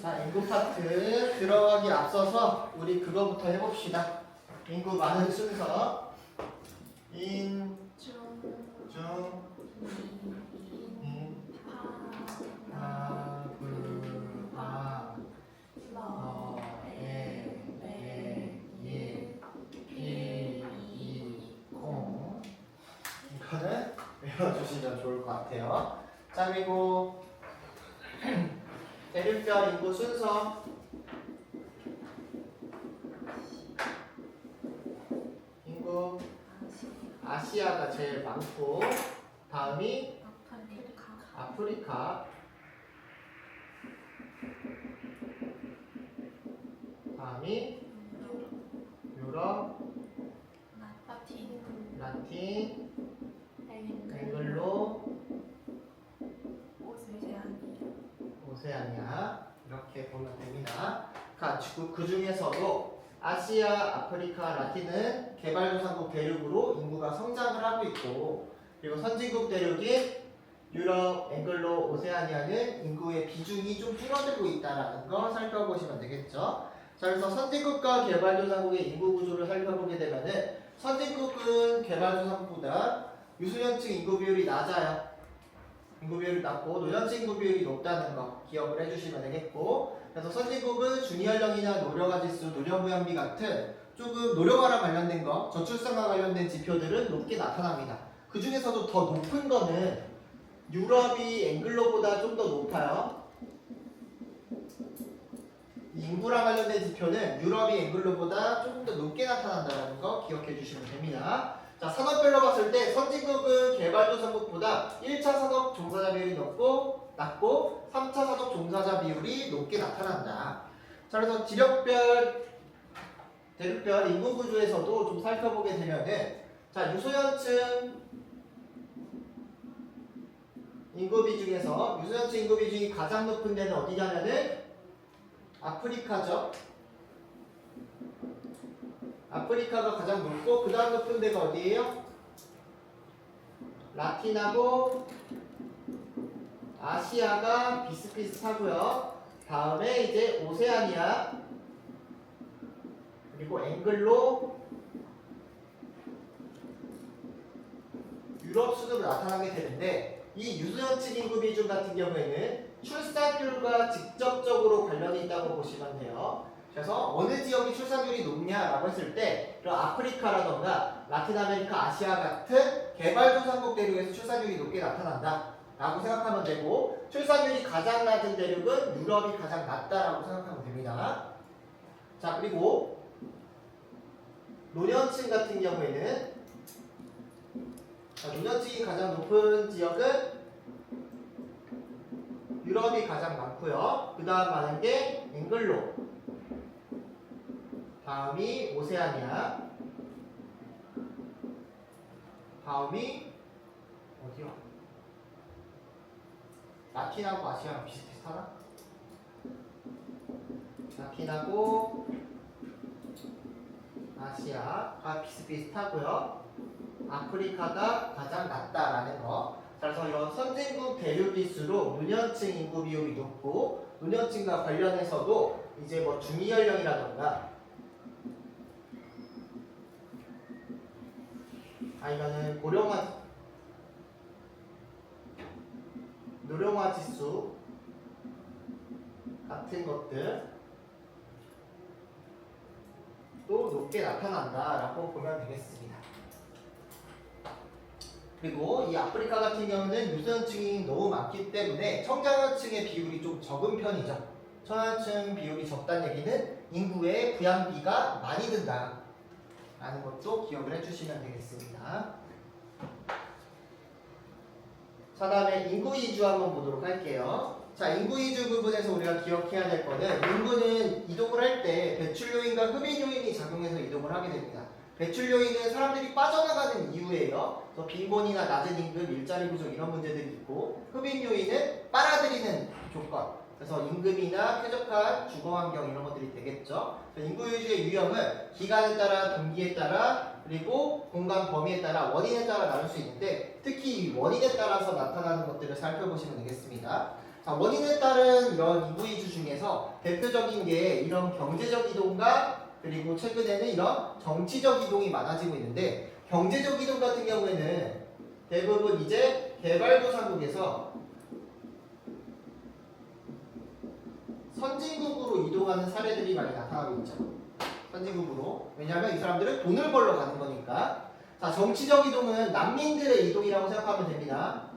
자, 인구 파트 들어가기 앞서서 우리 그거부터 해봅시다. 인구 많은 순서. 인, 중, 인, 하, 부, 아, 어, 에, 예, 피, 이, 공. 이거는 외워주시면 좋을 것 같아요. 자, 그리고 대륙별 인구 순서. 인구 아시아가 제일 많고 다음이 아프리카, 다음이 유럽, 라틴, 앵글로, 오세아니아 이렇게 보면 됩니다. 그 중에서도 아시아, 아프리카, 라틴은 개발도상국 대륙으로 인구가 성장을 하고 있고, 그리고 선진국 대륙인 유럽, 앵글로, 오세아니아는 인구의 비중이 좀 줄어들고 있다는 거 살펴보시면 되겠죠. 자, 그래서 선진국과 개발도상국의 인구 구조를 살펴보게 되면은 선진국은 개발도상국보다 유소년층 인구 비율이 낮아요. 인구 비율이 낮고 노년층 인구 비율이 높다는 거 기억을 해주시면 되겠고, 그래서 선진국은 중위연령이나 노령화 지수, 노령부양비 같은 조금 노령화랑 관련된 거, 저출산과 관련된 지표들은 높게 나타납니다. 그 중에서도 더 높은 거는 유럽이 앵글로보다 좀 더 높아요. 인구랑 관련된 지표는 유럽이 앵글로보다 조금 더 높게 나타난다는 거 기억해 주시면 됩니다. 자, 산업별로 봤을 때 선진국은 개발도상국보다 1차 산업 종사자 비율이 낮고 3차 산업 종사자 비율이 높게 나타난다. 자, 그래서 지역별, 대륙별 인구 구조에서도 좀 살펴보게 되면은, 자, 유소년층 인구 비중에서 유소년층 인구 비중이 가장 높은 데는 어디냐면은 아프리카죠. 아프리카가 가장 높고 그 다음 높은 데가 어디예요? 라틴하고 아시아가 비슷비슷하고요. 다음에 이제 오세아니아, 그리고 앵글로, 유럽 순으로 나타나게 되는데, 이 유소년층 인구 비중 같은 경우에는 출산율과 직접적으로 관련이 있다고 보시면 돼요. 그래서 어느 지역이 출산율이 높냐라고 했을 때, 그럼 아프리카라던가 라틴 아메리카, 아시아 같은 개발도상국 대륙에서 출산율이 높게 나타난다 라고 생각하면 되고, 출산율이 가장 낮은 대륙은 유럽이 가장 낮다라고 생각하면 됩니다. 자, 그리고 노년층 같은 경우에는, 노년층이 가장 높은 지역은 유럽이 가장 많고요. 그 다음 많은 게 앵글로, 다음이 오세아니아, 다음이 어디요? 라틴하고 아시아랑 비슷비슷하나? 라틴하고 아시아가 비슷비슷하고요. 아프리카가 가장 낮다라는 거. 그래서 이런 선진국 대륙일수록 노년층 인구 비율이 높고, 노년층과 관련해서도 이제 뭐 중위연령이라던가 아니면은 노령화 지수 같은 것들 또 높게 나타난다라고 보면 되겠습니다. 그리고 이 아프리카 같은 경우는 유소년층이 너무 많기 때문에 청소년층의 비율이 좀 적은 편이죠. 청소년층 비율이 적다는 얘기는 인구의 부양비가 많이 든다 라는 것도 기억을 해주시면 되겠습니다. 자, 다음에 인구 이주 한번 보도록 할게요. 자, 인구 이주 부분에서 우리가 기억해야 될 거는, 인구는 이동을 할 때 배출 요인과 흡인 요인이 작용해서 이동을 하게 됩니다. 배출 요인은 사람들이 빠져나가는 이유예요. 그래서 빈곤이나 낮은 임금, 일자리 부족 이런 문제들이 있고, 흡인 요인은 빨아들이는 조건, 그래서 임금이나 쾌적한 주거 환경 이런 것들이 되겠죠. 인구 이주의 유형은 기간에 따라, 동기에 따라, 그리고 공간 범위에 따라, 원인에 따라 나눌 수 있는데, 특히 이 원인에 따라서 나타나는 것들을 살펴보시면 되겠습니다. 자, 원인에 따른 이런 인구 이주 중에서 대표적인 게 이런 경제적 이동과 그리고 최근에는 이런 정치적 이동이 많아지고 있는데 경제적 이동 같은 경우에는 대부분 이제 개발도상국에서 선진국으로 이동하는 사례들이 많이 나타나고 있죠. 선진국으로. 왜냐하면 이 사람들은 돈을 벌러 가는 거니까. 자, 정치적 이동은 난민들의 이동이라고 생각하면 됩니다.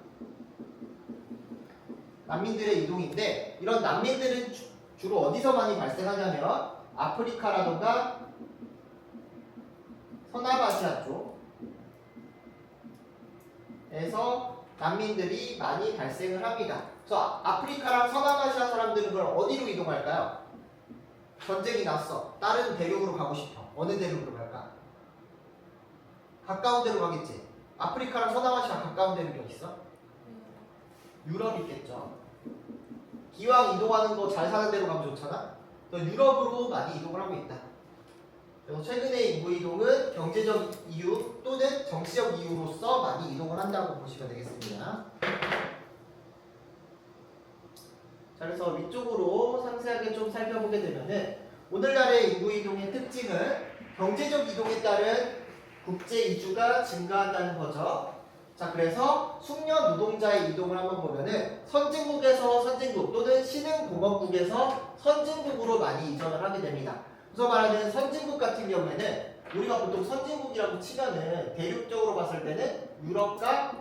난민들의 이동인데 이런 난민들은 주로 어디서 많이 발생하냐면 아프리카라던가 서남아시아 쪽에서 난민들이 많이 발생을 합니다. 그래서 아프리카랑 서남아시아 사람들은 그럼 어디로 이동할까요? 전쟁이 났어. 다른 대륙으로 가고 싶어. 어느 대륙으로 갈까? 가까운 데로 가겠지. 아프리카랑 서남아시아 가까운 대륙이 어디 있어? 유럽 있겠죠. 기왕 이동하는 거 잘 사는 데로 가면 좋잖아. 그래서 유럽으로 많이 이동을 하고 있다. 그래서 최근의 인구 이동은 경제적 이유 또는 정치적 이유로서 많이 이동을 한다고 보시면 되겠습니다. 자, 그래서 위쪽으로 상세하게 좀 살펴보게 되면은 오늘날의 인구 이동의 특징은 경제적 이동에 따른 국제 이주가 증가한다는 거죠. 자, 그래서 숙련 노동자의 이동을 한번 보면은 선진국에서 선진국 또는 신흥공업국에서 선진국으로 많이 이전을 하게 됩니다. 그래서 말하는 선진국 같은 경우에는 우리가 보통 선진국이라고 치면은 대륙적으로 봤을 때는 유럽과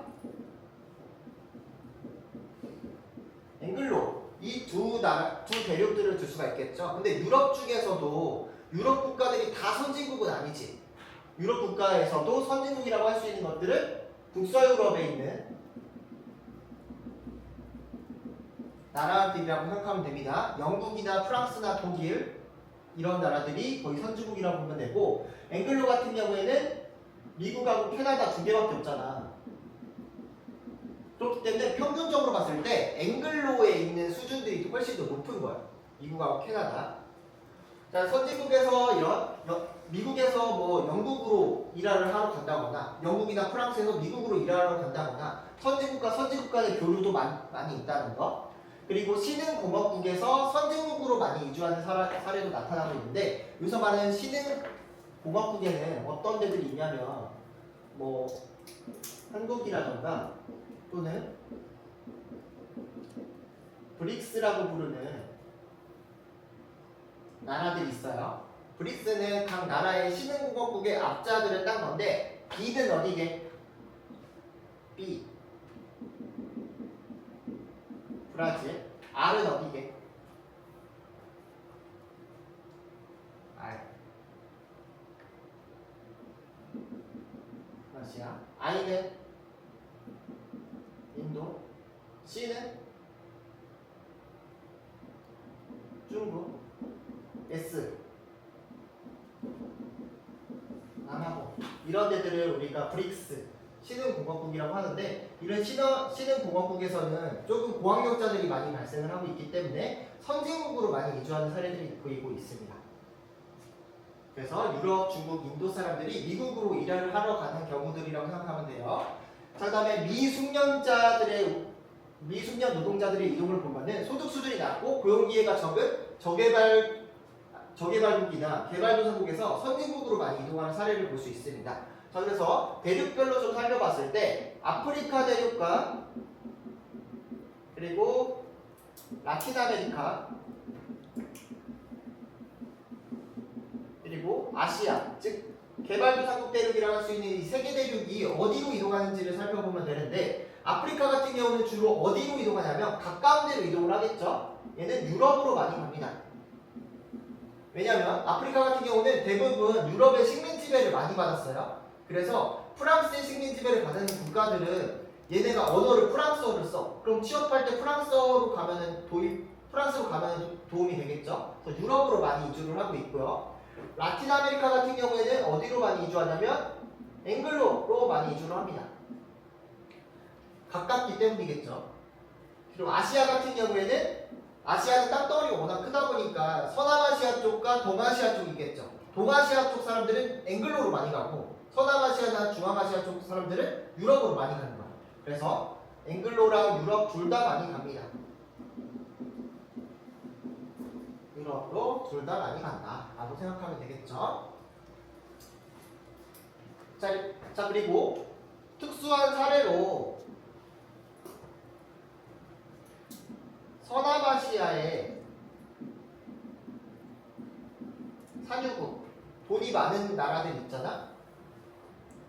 앵글로 이 두 대륙들을 들 수가 있겠죠. 근데 유럽 중에서도 유럽 국가들이 다 선진국은 아니지. 유럽 국가에서도 선진국이라고 할 수 있는 것들은 북서유럽에 있는 나라들이라고 생각하면 됩니다. 영국이나 프랑스나 독일 이런 나라들이 거의 선진국이라고 보면 되고 앵글로 같은 경우에는 미국하고 캐나다 두 개밖에 없잖아. 그렇기 때문에 평균적으로 봤을 때 앵글로에 있는 수준들이 훨씬 더 높은 거야. 미국하고 캐나다. 자, 선진국에서 미국에서 뭐 영국으로 일하러 하러 간다거나 영국이나 프랑스에서 미국으로 일하러 간다거나 선진국과 선진국 간의 교류도 많이 있다는 거. 그리고 신흥공업국에서 선진국으로 많이 이주하는 사례도 나타나고 있는데 여기서 말하는 신흥공업국에는 어떤 데들이 있냐면 뭐 한국이라던가 또는 브릭스라고 부르는 나라들이 있어요. 브릭스는 각 나라의 신흥공업국의 앞자들을 딴 건데 B는 어디게? B 브라질. R은 어디게? R 러시아. I는 인도. C는 중국. S 남아공. 이런 데들을 우리가 브릭스 신흥공업국이라고 하는데 이런 신흥공업국에서는 조금 고학력자들이 많이 발생을 하고 있기 때문에 선진국으로 많이 이주하는 사례들이 보이고 있습니다. 그래서 유럽, 중국, 인도 사람들이 미국으로 일을 하러 가는 경우들이라고 생각하면 돼요. 자, 그다음에 미숙련 노동자들의 이동을 보면은 소득 수준이 낮고 고용 기회가 적은 저개발국이나 개발도상국에서 선진국으로 많이 이동하는 사례를 볼 수 있습니다. 자, 그래서 대륙별로 좀 살펴봤을 때 아프리카 대륙과 그리고 라틴 아메리카 그리고 아시아, 즉 개발도상국 대륙이라고 할 수 있는 이 세 개 대륙이 어디로 이동하는지를 살펴보면 되는데 아프리카 같은 경우는 주로 어디로 이동하냐면 가까운 데로 이동을 하겠죠. 얘는 유럽으로 많이 갑니다. 왜냐하면 아프리카 같은 경우는 대부분 유럽의 식민 지배를 많이 받았어요. 그래서 프랑스의 식민 지배를 받은 국가들은 얘네가 언어를 프랑스어를 써. 그럼 취업할 때 프랑스로 가면은 도움이 되겠죠. 그래서 유럽으로 많이 이주를 하고 있고요. 라틴 아메리카 같은 경우에는 어디로 많이 이주하냐면 앵글로로 많이 이주를 합니다. 가깝기 때문이겠죠. 그리고 아시아 같은 경우에는 아시아는 땅덩어리가 워낙 크다 보니까 서남아시아 쪽과 동아시아 쪽이겠죠. 동아시아 쪽 사람들은 앵글로로 많이 가고 서남아시아나 중앙아시아 쪽 사람들은 유럽으로 많이 가는 거예요. 그래서 앵글로랑 유럽 둘 다 많이 갑니다. 유럽으로 둘 다 많이 간다 라고 생각하면 되겠죠. 자 그리고 특수한 사례로 서남아시아의 산유국 돈이 많은 나라들 있잖아.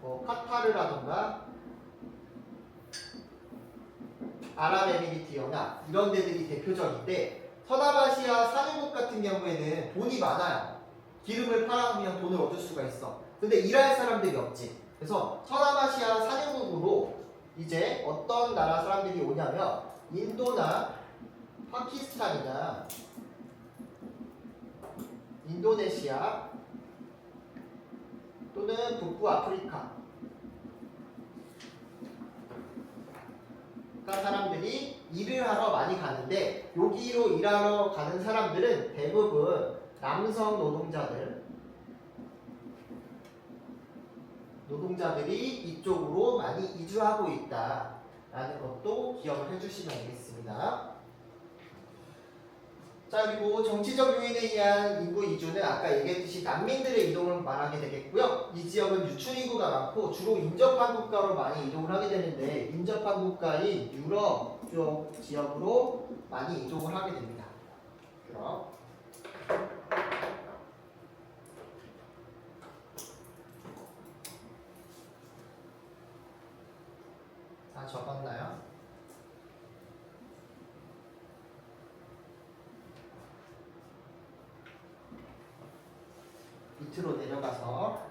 뭐 카타르라던가 아랍에미리트나 이런 데들이 대표적인데, 서남아시아 산유국 같은 경우에는 돈이 많아요. 기름을 팔아보면 돈을 얻을 수가 있어. 근데 일할 사람들이 없지. 그래서 서남아시아 산유국으로 이제 어떤 나라 사람들이 오냐면 인도나 파키스탄이나 인도네시아 또는 북부아프리카 사람들이 일을 하러 많이 가는데, 여기로 일하러 가는 사람들은 대부분 남성 노동자들이 이쪽으로 많이 이주하고 있다라는 것도 기억을 해주시면 되겠습니다. 자 그리고 정치적 요인에 의한 인구 이주는 아까 얘기했듯이 난민들의 이동을 말하게 되겠고요. 이 지역은 유출 인구가 많고 주로 인접한 국가로 많이 이동을 하게 되는데, 인접한 국가인 유럽 쪽 지역으로 많이 이동을 하게 됩니다. 유럽. 다 적었나요? 밑으로 내려가서,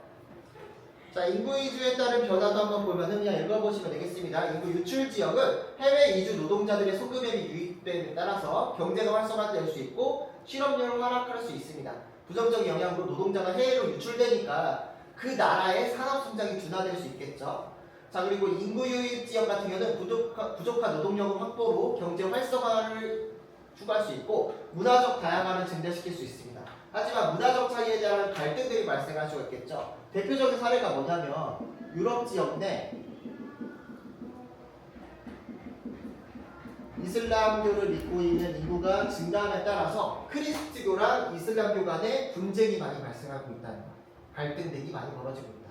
자 인구 이주에 따른 변화도 한번 보면은 그냥 읽어보시면 되겠습니다. 인구 유출 지역은 해외 이주 노동자들의 소급액이 유입됨에 따라서 경제가 활성화될 수 있고 실업률을 하락할 수 있습니다. 부정적인 영향으로 노동자가 해외로 유출되니까 그 나라의 산업 성장이 둔화될 수 있겠죠. 자 그리고 인구 유입 지역 같은 경우는 부족한 노동력 확보로 경제 활성화를 추구할 수 있고 문화적 다양화를 증대시킬 수 있습니다. 하지만 문화적 차이에 대한 갈등들이 발생할 수가 있겠죠. 대표적인 사례가 뭐냐면 유럽 지역 내 이슬람교를 믿고 있는 인구가 증가함에 따라서 크리스트교랑 이슬람교 간의 분쟁이 많이 발생하고 있다는 거, 갈등들이 많이 벌어지고 있다.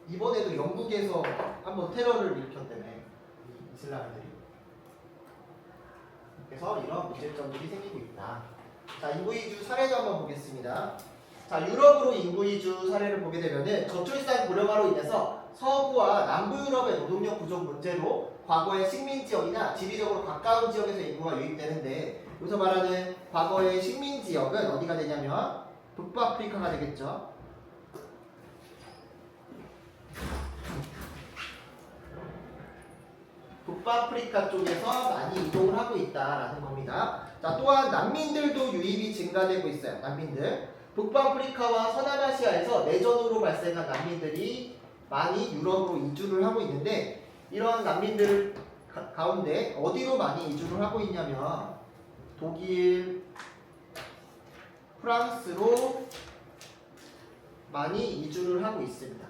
이번에도 영국에서 한번 테러를 일으켰다며 이슬람들이. 그래서 이런 문제점들이 생기고 있다. 자 인구 이주 사례도 한번 보겠습니다. 자 유럽으로 인구 이주 사례를 보게 되면은 저출산 고령화로 인해서 서부와 남부 유럽의 노동력 부족 문제로 과거의 식민 지역이나 지리적으로 가까운 지역에서 인구가 유입되는데, 여기서 말하는 과거의 식민 지역은 어디가 되냐면 북부아프리카가 되겠죠. 북부아프리카 쪽에서 많이 이동을 하고 있다라는 겁니다. 자 또한 난민들도 유입이 증가되고 있어요. 난민들. 북부아프리카와 서남아시아에서 내전으로 발생한 난민들이 많이 유럽으로 이주를 하고 있는데, 이런 난민들 가운데 어디로 많이 이주를 하고 있냐면 독일, 프랑스로 많이 이주를 하고 있습니다.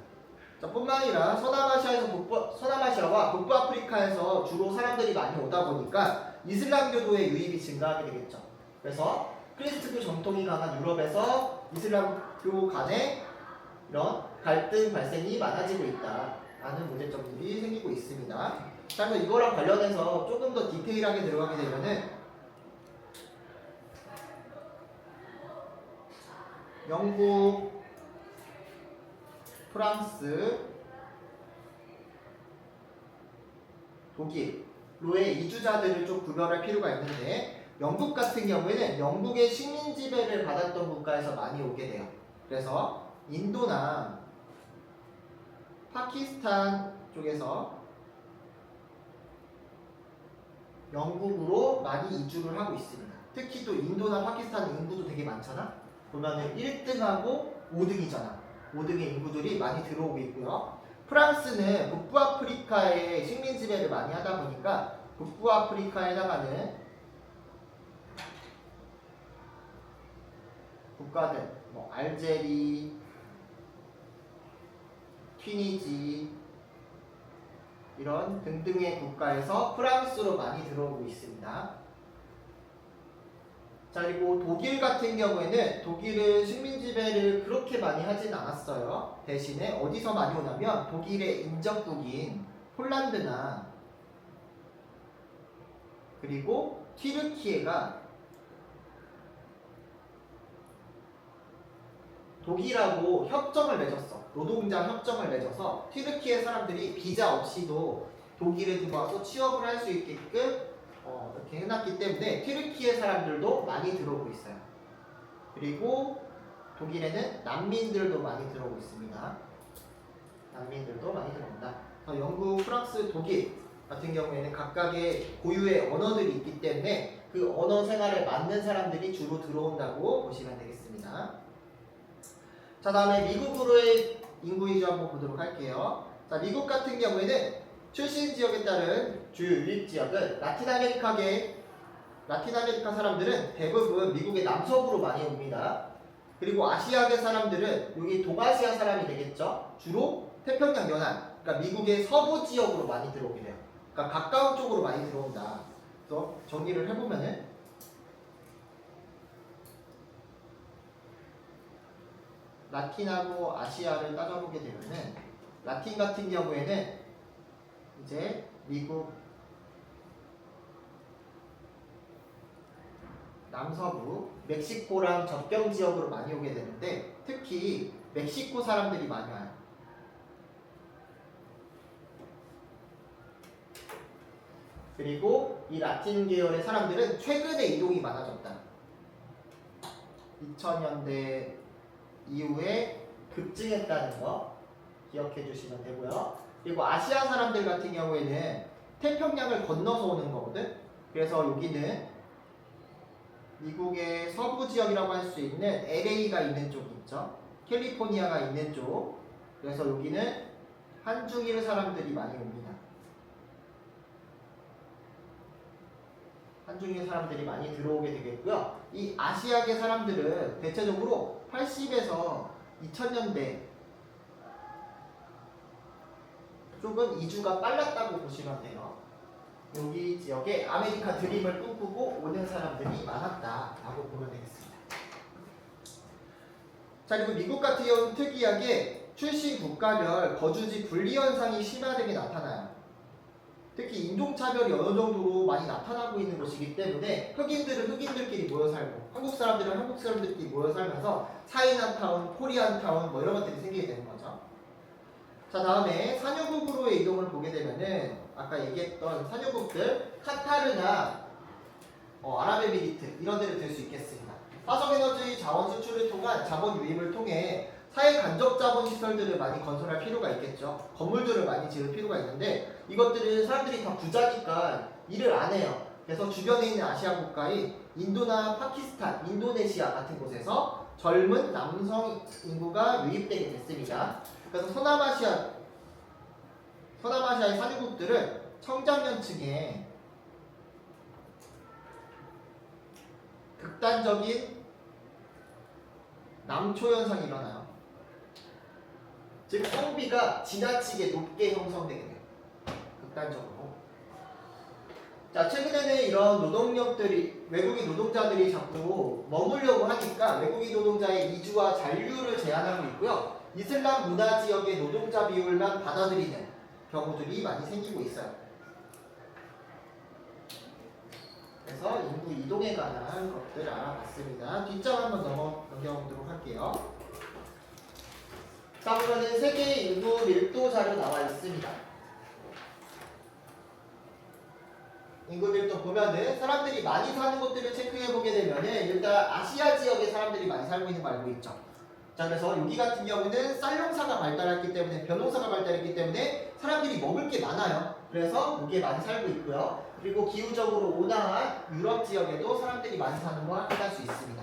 자, 뿐만 아니라 서남아시아와 북부아프리카에서 주로 사람들이 많이 오다 보니까 이슬람교도의 유입이 증가하게 되겠죠. 그래서 크리스트교 정통이 강한 유럽에서 이슬람교 간의 이런 갈등 발생이 많아지고 있다라는 문제점들이 생기고 있습니다. 자, 그래서 이거랑 관련해서 조금 더 디테일하게 들어가게 되면은 영국, 프랑스, 독일로의 이주자들을 좀 구별할 필요가 있는데, 영국 같은 경우에는 영국의 식민 지배를 받았던 국가에서 많이 오게 돼요. 그래서 인도나 파키스탄 쪽에서 영국으로 많이 이주를 하고 있습니다. 특히 또 인도나 파키스탄 인구도 되게 많잖아. 보면은 1등하고 5등이잖아. 5등의 인구들이 많이 들어오고 있고요. 프랑스는 북부아프리카에 식민 지배를 많이 하다 보니까 북부아프리카에 나가는 국가들, 뭐 알제리, 튀니지 이런 등등의 국가에서 프랑스로 많이 들어오고 있습니다. 자, 그리고 독일 같은 경우에는 독일은 식민 지배를 그렇게 많이 하진 않았어요. 대신에 어디서 많이 오냐면 독일의 인접국인 폴란드나 그리고 튀르키예가 독일하고 협정을 맺었어. 노동자 협정을 맺어서 튀르키예 사람들이 비자 없이도 독일에 들어와서 취업을 할 수 있게끔 이렇게 해놨기 때문에 튀르키예 사람들도 많이 들어오고 있어요. 그리고 독일에는 난민들도 많이 들어오고 있습니다. 난민들도 많이 들어온다. 영국, 프랑스, 독일 같은 경우에는 각각의 고유의 언어들이 있기 때문에 그 언어 생활에 맞는 사람들이 주로 들어온다고 보시면 되겠습니다. 자, 다음에 미국으로의 인구 이주 한번 보도록 할게요. 자, 미국 같은 경우에는 출신 지역에 따른 주요 유입 지역은 라틴 아메리카 사람들은 대부분 미국의 남서부로 많이 옵니다. 그리고 아시아계 사람들은 여기 동아시아 사람이 되겠죠. 주로 태평양 연안, 그러니까 미국의 서부 지역으로 많이 들어오게 돼요. 그러니까 가까운 쪽으로 많이 들어온다. 그래서 정리를 해보면은 라틴하고 아시아를 따져보게 되면은 라틴 같은 경우에는 이제 미국 남서부 멕시코랑 접경 지역으로 많이 오게 되는데 특히 멕시코 사람들이 많이 와요. 그리고 이 라틴 계열의 사람들은 최근에 이동이 많아졌다. 2000년대 이후에 급증했다는 거 기억해 주시면 되고요. 그리고 아시아 사람들 같은 경우에는 태평양을 건너서 오는 거거든. 그래서 여기는 미국의 서부 지역이라고 할 수 있는 LA가 있는 쪽 있죠. 캘리포니아가 있는 쪽. 그래서 여기는 한중일 사람들이 많이 옵니다. 한중일 사람들이 많이 들어오게 되겠고요. 이 아시아계 사람들은 대체적으로 80에서 2000년대 조금 이주가 빨랐다고 보시면 돼요. 여기 지역에 아메리카 드림을 꿈꾸고 오는 사람들이 많았다라고 보면 되겠습니다. 자, 그리고 미국 같은 경우는 특이하게 출신 국가별 거주지 분리 현상이 심화되게 나타나요. 특히 인종차별이 어느 정도로 많이 나타나고 있는 곳이기 때문에 흑인들은 흑인들끼리 모여 살고 한국 사람들은 한국 사람들끼리 모여 살면서 차이나타운, 코리안타운 뭐 이런 것들이 생기게 되는 거죠. 자, 다음에 산유국으로의 이동을 보게 되면은 아까 얘기했던 산유국들 카타르나 아랍에미리트 이런 데를 들 수 있겠습니다. 화석에너지 자원 수출을 통한 자본 유입을 통해 사회 간접 자본 시설들을 많이 건설할 필요가 있겠죠. 건물들을 많이 지을 필요가 있는데 이것들은 사람들이 다 부자니까 일을 안 해요. 그래서 주변에 있는 아시아 국가인 인도나 파키스탄, 인도네시아 같은 곳에서 젊은 남성 인구가 유입되게 됐습니다. 그래서 서남아시아의 산유국들은 청장년층에 극단적인 남초 현상이 일어나요. 즉 성비가 지나치게 높게 형성되게 돼요. 극단적으로. 자, 최근에는 이런 외국인 노동자들이 자꾸 머물려고 하니까 외국인 노동자의 이주와 잔류를 제한하고 있고요. 이슬람 문화 지역의 노동자 비율만 받아들이는 경우들이 많이 생기고 있어요. 그래서 인구 이동에 관한 것들 알아봤습니다. 뒷장 한번 넘겨보도록 할게요. 다음으로는 세계 인구 밀도 자료 나와 있습니다. 인구 밀도 보면은 사람들이 많이 사는 곳들을 체크해 보게 되면은 일단 아시아 지역에 사람들이 많이 살고 있는 거 알고 있죠. 자, 그래서 여기 같은 경우는 쌀농사가 발달했기 때문에 벼농사가 발달했기 때문에 사람들이 먹을 게 많아요. 그래서 여기에 많이 살고 있고요. 그리고 기후적으로 온화한 유럽 지역에도 사람들이 많이 사는 거 확인할 수 있습니다.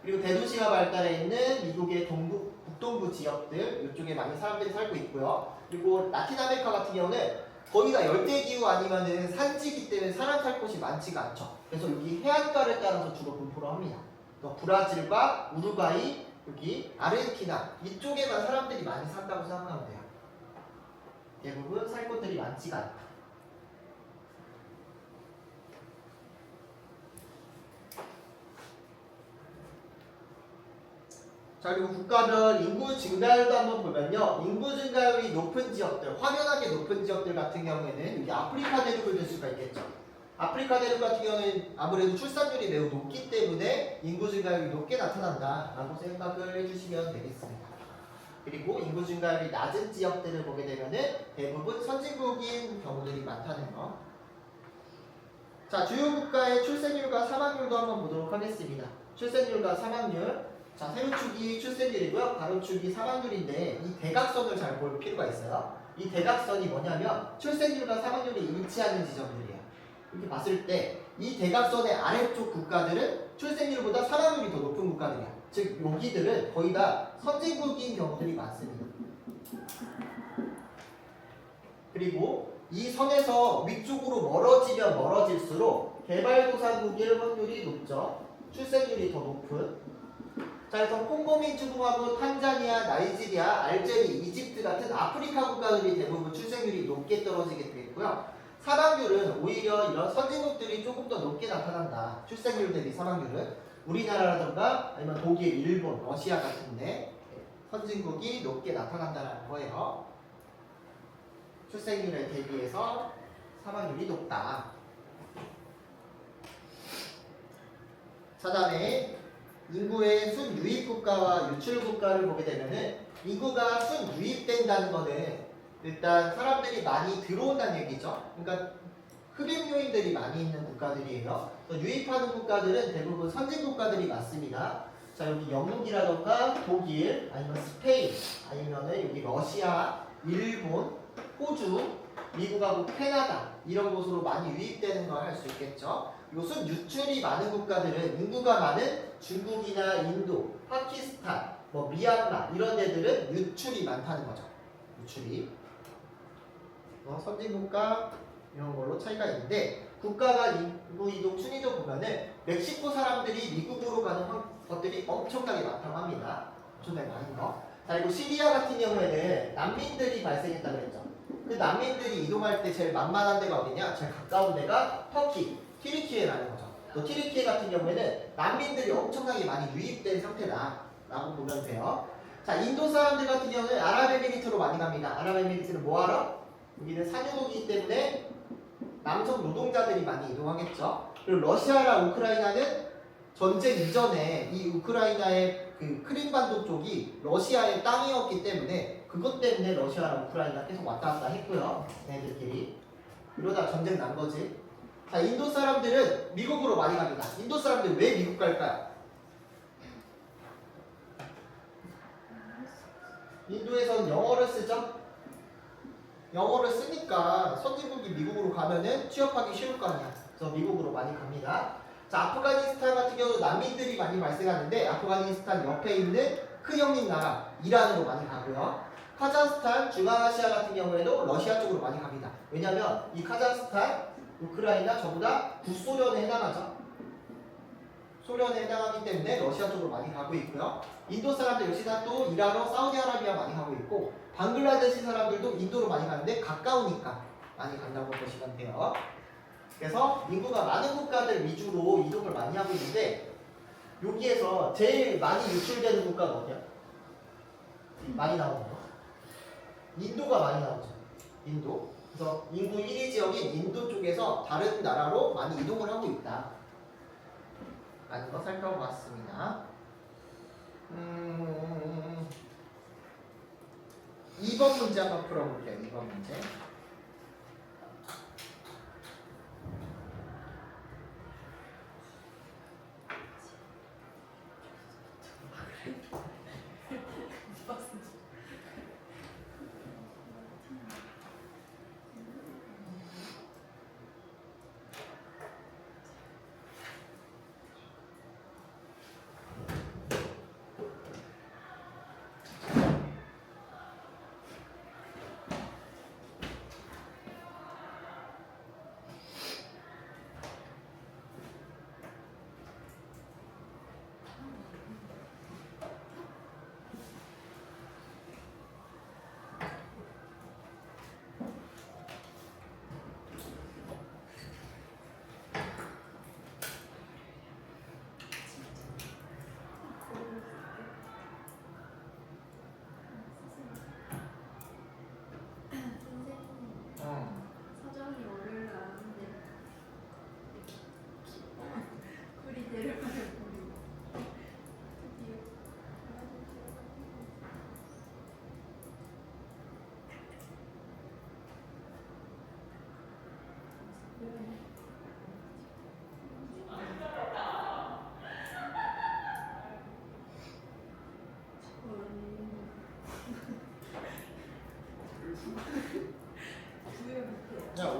그리고 대도시가 발달해 있는 미국의 북동부 지역들 이쪽에 많이 사람들이 살고 있고요. 그리고 라틴 아메리카 같은 경우는 거기가 열대기후 아니면은 산지이기 때문에 사람 살 곳이 많지가 않죠. 그래서 여기 해안가를 따라서 주로 분포를 합니다. 또 브라질과 우루과이, 여기 아르헨티나 이쪽에만 사람들이 많이 산다고 생각하면 돼요. 대부분 살 곳들이 많지가 않다. 자, 그리고 국가별 인구 증가율도 한번 보면요. 인구 증가율이 높은 지역들, 확연하게 높은 지역들 같은 경우에는 여기 아프리카 대륙을 들 수가 있겠죠. 아프리카 대륙 같은 경우는 아무래도 출산율이 매우 높기 때문에 인구 증가율이 높게 나타난다라고 생각을 해주시면 되겠습니다. 그리고 인구 증가율이 낮은 지역들을 보게 되면은 대부분 선진국인 경우들이 많다는 거. 자, 주요 국가의 출생률과 사망률도 한번 보도록 하겠습니다. 출생률과 사망률. 자, 세우축이 출생률이고요. 가로축이 사망률인데 이 대각선을 잘 볼 필요가 있어요. 이 대각선이 뭐냐면 출생률과 사망률이 일치하는 지점들이에요. 이렇게 봤을 때 이 대각선의 아래쪽 국가들은 출생률보다 사망률이 더 높은 국가들이야. 즉 여기들은 거의 다 선진국인 경우들이 많습니다. 그리고 이 선에서 위쪽으로 멀어지면 멀어질수록 개발도상국일 확률이 높죠. 출생률이 더 높은. 자, 그래서 콩고민주공화국, 탄자니아, 나이지리아, 알제리, 이집트 같은 아프리카 국가들이 대부분 출생률이 높게 떨어지게 되겠고요. 사망률은 오히려 이런 선진국들이 조금 더 높게 나타난다. 출생률 대비 사망률은 우리나라라던가 아니면 독일, 일본, 러시아 같은데 선진국이 높게 나타난다는 거예요. 출생률에 대비해서 사망률이 높다. 자, 다음에 인구의 순유입 국가와 유출 국가를 보게 되면은 인구가 순유입된다는 거는 일단 사람들이 많이 들어온다는 얘기죠. 그러니까 흡입 요인들이 많이 있는 국가들이에요. 유입하는 국가들은 대부분 선진 국가들이 많습니다. 자, 여기 영국이라던가 독일, 아니면 스페인, 아니면은 여기 러시아, 일본, 호주, 미국하고 캐나다 이런 곳으로 많이 유입되는 걸 할 수 있겠죠. 요즘 유출이 많은 국가들은 인구가 많은 중국이나 인도, 파키스탄, 뭐 미얀마 이런 데들은 유출이 많다는 거죠. 유출이. 선진국가 이런 걸로 차이가 있는데 국가가 인구 이동 순위도 보면은 멕시코 사람들이 미국으로 가는 것들이 엄청나게 많다고 합니다. 엄청나게 많은 거. 자, 그리고 시리아 같은 경우에는 난민들이 발생했다고 했죠. 그 난민들이 이동할 때 제일 만만한 데가 어디냐? 제일 가까운 데가 터키, 튀르키예라는 거죠. 또 튀르키예 같은 경우에는 난민들이 엄청나게 많이 유입된 상태다라고 보면 돼요. 자, 인도 사람들 같은 경우는 아랍에미리트로 많이 갑니다. 아랍에미리트는 뭐하러? 여기는 산유국이기 때문에 남성 노동자들이 많이 이동하겠죠. 그리고 러시아랑 우크라이나는 전쟁 이전에 이 우크라이나의 그 크림반도 쪽이 러시아의 땅이었기 때문에 그것 때문에 러시아랑 우크라이나 계속 왔다 갔다 했고요. 얘네들끼리. 이러다 전쟁 난 거지. 자, 인도 사람들은 미국으로 많이 갑니다. 인도 사람들 왜 미국 갈까요? 인도에서는 영어를 쓰죠? 영어를 쓰니까 선진국이 미국으로 가면은 취업하기 쉬울 거 아니야. 그래서 미국으로 많이 갑니다. 자, 아프가니스탄 같은 경우도 난민들이 많이 발생하는데 아프가니스탄 옆에 있는 큰 형님 나라 이란으로 많이 가고요. 카자흐스탄, 중앙아시아 같은 경우에도 러시아 쪽으로 많이 갑니다. 왜냐면 이 카자흐스탄, 우크라이나 전부 다 구소련에 해당하죠. 소련에 해당하기 때문에 러시아 쪽으로 많이 가고 있고요. 인도 사람들 역시나 또 이란어, 사우디아라비아 많이 가고 있고 방글라데시 사람들도 인도로 많이 가는데 가까우니까 많이 간다고 보시면 돼요. 그래서 인구가 많은 국가들 위주로 이동을 많이 하고 있는데 여기에서 제일 많이 유출되는 국가가 어디야? 많이 나오는 거. 인도가 많이 나오죠. 인도. 그래서 인구 1위 지역인 인도 쪽에서 다른 나라로 많이 이동을 하고 있다. 라는 거 살펴봤습니다. 2번 문제 한번 풀어볼게요. 2번 문제.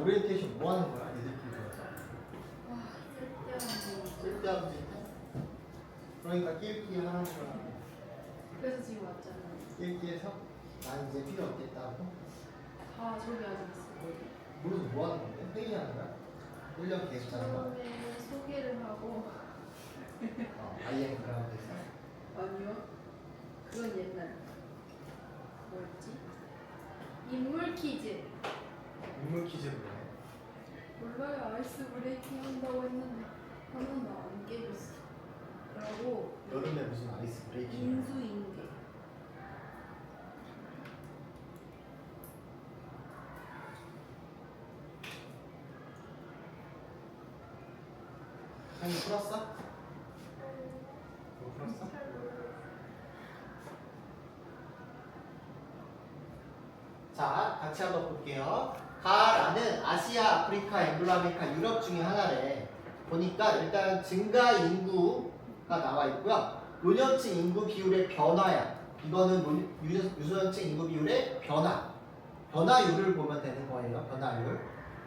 오리엔테이션 뭐 하는 거야? 애들끼리 모여서. 와, 쓸데없는 거. 쓸데없는 짓 해? 그러니까 끼리끼리 하는 거야. 그래서 지금 왔잖아요. 끼리끼리해서 난 이제 필요 없겠다고. 다 저기 아직 있어요. 모여서 뭐 하는 건데? 회의하는 거야? 1년 계속 자는 거야? 처음에 소개를 하고 IM 그라운드에서. 아니요. 그건 옛날. 뭐였지? 인물 퀴즈. 인물 퀴즈를 해. 몰라요. 아이스 브레이킹 한다고 했는데 하나도 안 깨졌어. 그러고 여름에 무슨 아이스 브레이킹? 인수인계. 한이 풀었어? 뭐 풀었어? 자, 같이 한번 볼게요. 가라는 아시아, 아프리카, 앵글로 아메리카, 유럽 중에 하나래. 보니까 일단 증가 인구가 나와 있고요. 노년층 인구 비율의 변화야. 이거는 유소년층 인구 비율의 변화율을 보면 되는 거예요. 변화율.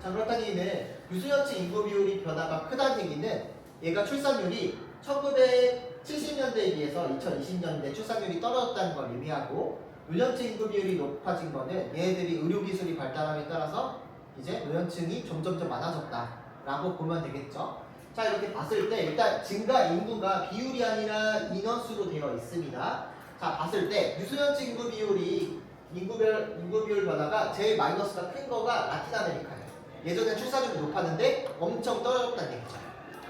자, 그렇다는 얘기는 유소년층 인구 비율이 변화가 크다는 얘기는 얘가 출산율이 1970년대에 비해서 2020년대 출산율이 떨어졌다는 걸 의미하고, 노년층 인구 비율이 높아진 거는 얘네들이 의료기술이 발달함에 따라서 이제 노년층이 점점점 많아졌다라고 보면 되겠죠. 자, 이렇게 봤을 때 일단 증가 인구가 비율이 아니라 인원수로 되어 있습니다. 자, 봤을 때 유소년층 인구 비율이 인구 비율 변화가 제일 마이너스가 큰 거가 라틴 아메리카예요. 예전에 출산율이 높았는데 엄청 떨어졌다는 얘기죠.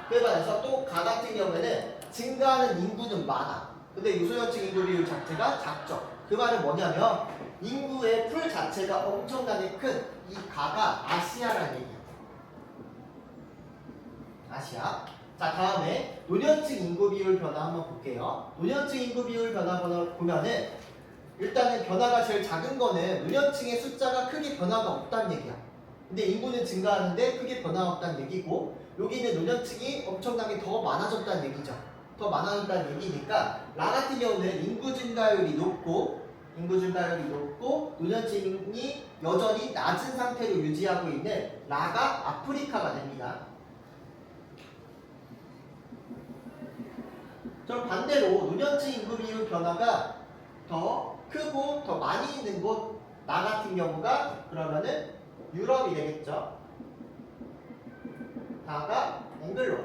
그에 반해서 또 가 같은 경우에는 증가하는 인구는 많아. 근데 유소년층 인구 비율 자체가 작죠. 그 말은 뭐냐면 인구의 풀 자체가 엄청나게 큰 이 가가 아시아라는 얘기야. 아시아. 자, 다음에 노년층 인구 비율 변화 한번 볼게요. 노년층 인구 비율 변화 보면은 일단은 변화가 제일 작은 거는 노년층의 숫자가 크게 변화가 없다는 얘기야. 근데 인구는 증가하는데 크게 변화가 없다는 얘기고, 여기는 노년층이 엄청나게 더 많아졌다는 얘기죠. 더 많아졌다는 얘기니까 라 같은 경우는 인구 증가율이 높고 노년층이 여전히 낮은 상태로 유지하고 있는 라가 아프리카가 됩니다. 그럼 반대로 노년층 인구 비율 변화가 더 크고 더 많이 있는 곳 나 같은 경우가 그러면은 유럽이 되겠죠. 다가 앵글로로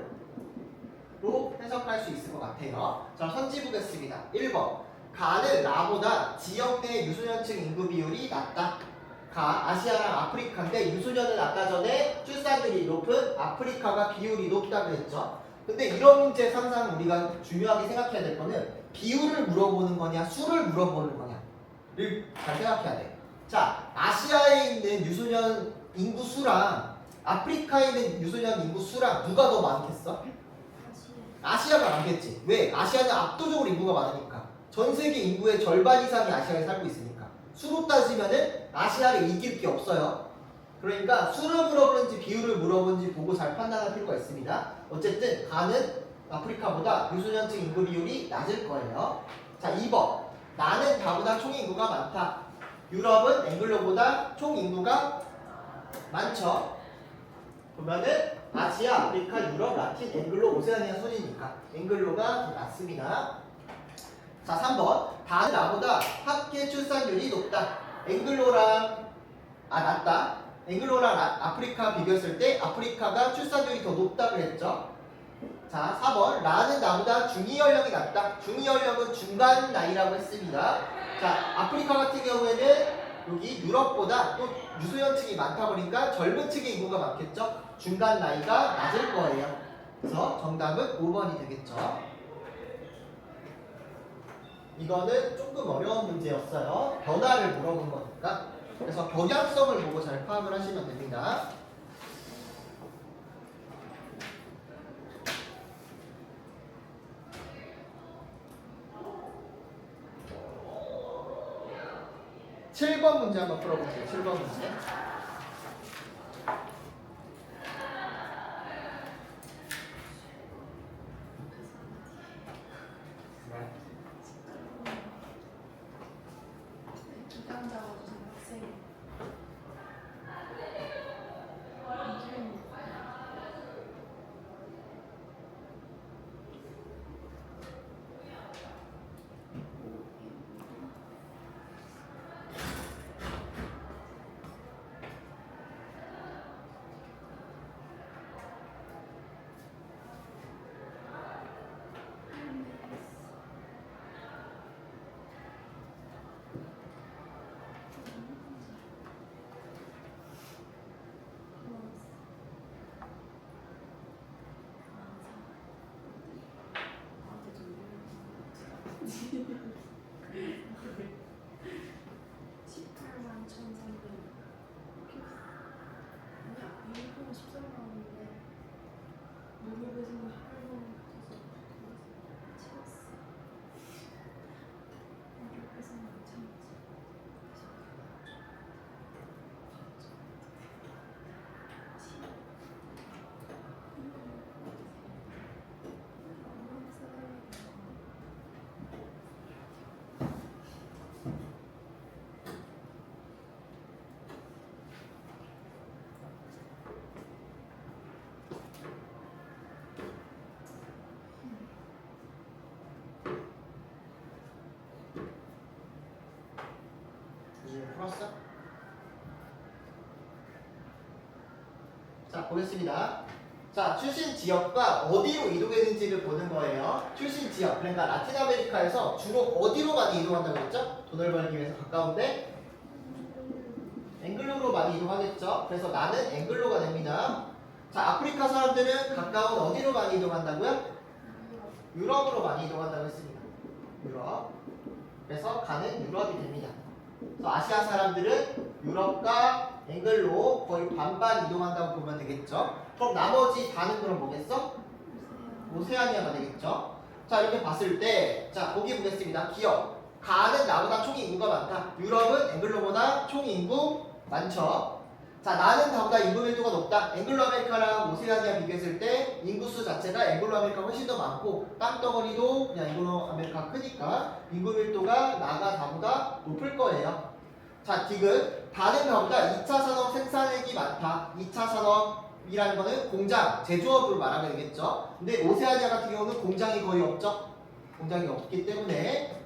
해석할 수 있을 것 같아요. 자, 선지 보겠습니다. 1번. 가는 라보다 지역 내 유소년층 인구 비율이 낮다. 가 아시아랑 아프리카인데 유소년은 아까 전에 출산율이 높은 아프리카가 비율이 높다고 했죠. 근데 이런 문제 항상 우리가 중요하게 생각해야 될 거는 비율을 물어보는 거냐 수를 물어보는 거냐를 잘 생각해야 돼. 자, 아시아에 있는 유소년 인구 수랑 아프리카에 있는 유소년 인구 수랑 누가 더 많겠어? 아시아가 많겠지. 왜? 아시아는 압도적으로 인구가 많으니까. 전 세계 인구의 절반 이상이 아시아에 살고 있으니까. 수로 따지면은 아시아를 이길 게 없어요. 그러니까 수를 물어보는지 비율을 물어보는지 보고 잘 판단할 필요가 있습니다. 어쨌든 가는 아프리카보다 유소년층 인구 비율이 낮을 거예요. 자, 2번. 나는 가보다 총 인구가 많다. 유럽은 앵글로보다 총 인구가 많죠. 보면은 아시아, 아프리카, 유럽, 라틴, 앵글로, 오세아니아 순이니까 앵글로가 더 낮습니다. 자, 3번. 다는 나보다 합계 출산율이 높다. 앵글로랑 낮다. 앵글로랑 아프리카 비교했을 때 아프리카가 출산율이 더 높다고 했죠. 자, 4번. 라는 나보다 중위 연령이 낮다. 중위 연령은 중간 나이라고 했습니다. 자, 아프리카 같은 경우에는 여기 유럽보다 또 유소년층이 많다 보니까 젊은 층의 인구가 많겠죠. 중간 나이가 낮을 거예요. 그래서 정답은 5번이 되겠죠. 이거는 조금 어려운 문제였어요. 변화를 물어본 거니까. 그래서 경향성을 보고 잘 파악을 하시면 됩니다. (7번) 문제 한번 풀어볼게요. 7번 문제. 기강 잡아주신 학생이 뭐지? 18만 1,300. 아니야, 일본 13만원인데 무료 배송 18만 채웠어. 무료 배송 안 채웠지. 이제 풀었어? 자, 보겠습니다. 자, 출신 지역과 어디로 이동했는지를 보는 거예요. 출신 지역, 그러니까 라틴 아메리카에서 주로 어디로 많이 이동한다고 했죠? 돈을 벌기 위해서 가까운데 앵글로로 많이 이동하겠죠. 그래서 나는 앵글로가 됩니다. 자, 아프리카 사람들은 가까운 어디로 많이 이동한다고요? 유럽으로 많이 이동한다고 했습니다. 유럽. 그래서 가는 유럽이 됩니다. 그래서 아시아 사람들은 유럽과 앵글로 거의 반반 이동한다고 보면 되겠죠. 그럼 나머지 다는 그럼 뭐겠어? 오세아니아가 되겠죠. 자, 이렇게 봤을 때, 자, 보기 보겠습니다. 기억. 가는 나보다 총 인구가 많다. 유럽은 앵글로보다 총 인구 많죠. 자, 나는 나보다 인구 밀도가 높다. 앵글로 아메리카랑 오세아니아 비교했을 때 인구수 자체가 앵글로 아메리카 훨씬 더 많고 땅덩어리도 그냥 앵글로 아메리카 크니까 인구 밀도가 나가 다보다 높을 거예요. 자, 디귿. 다른 나보다 2차 산업 생산액이 많다. 2차 산업이라는 거는 공장, 제조업을 말하게 되겠죠. 근데 오세아니아 같은 경우는 공장이 거의 없죠. 공장이 없기 때문에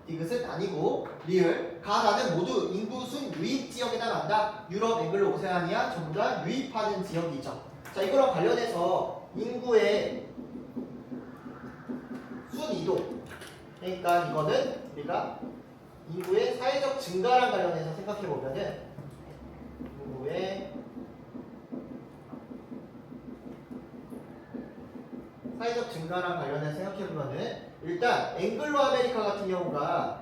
디귿은 아니고 리을. 가나는 모두 인구순 유입 지역에 해당한다. 유럽, 앵글로, 오세아니아 전부 다 유입하는 지역이죠. 자, 이거랑 관련해서 인구의 순이동. 그러니까 이거는 우리가 인구의 사회적 증가랑 관련해서 생각해 보면은 인구의 사회적 증가랑 관련해서 생각해 보면은 일단 앵글로 아메리카 같은 경우가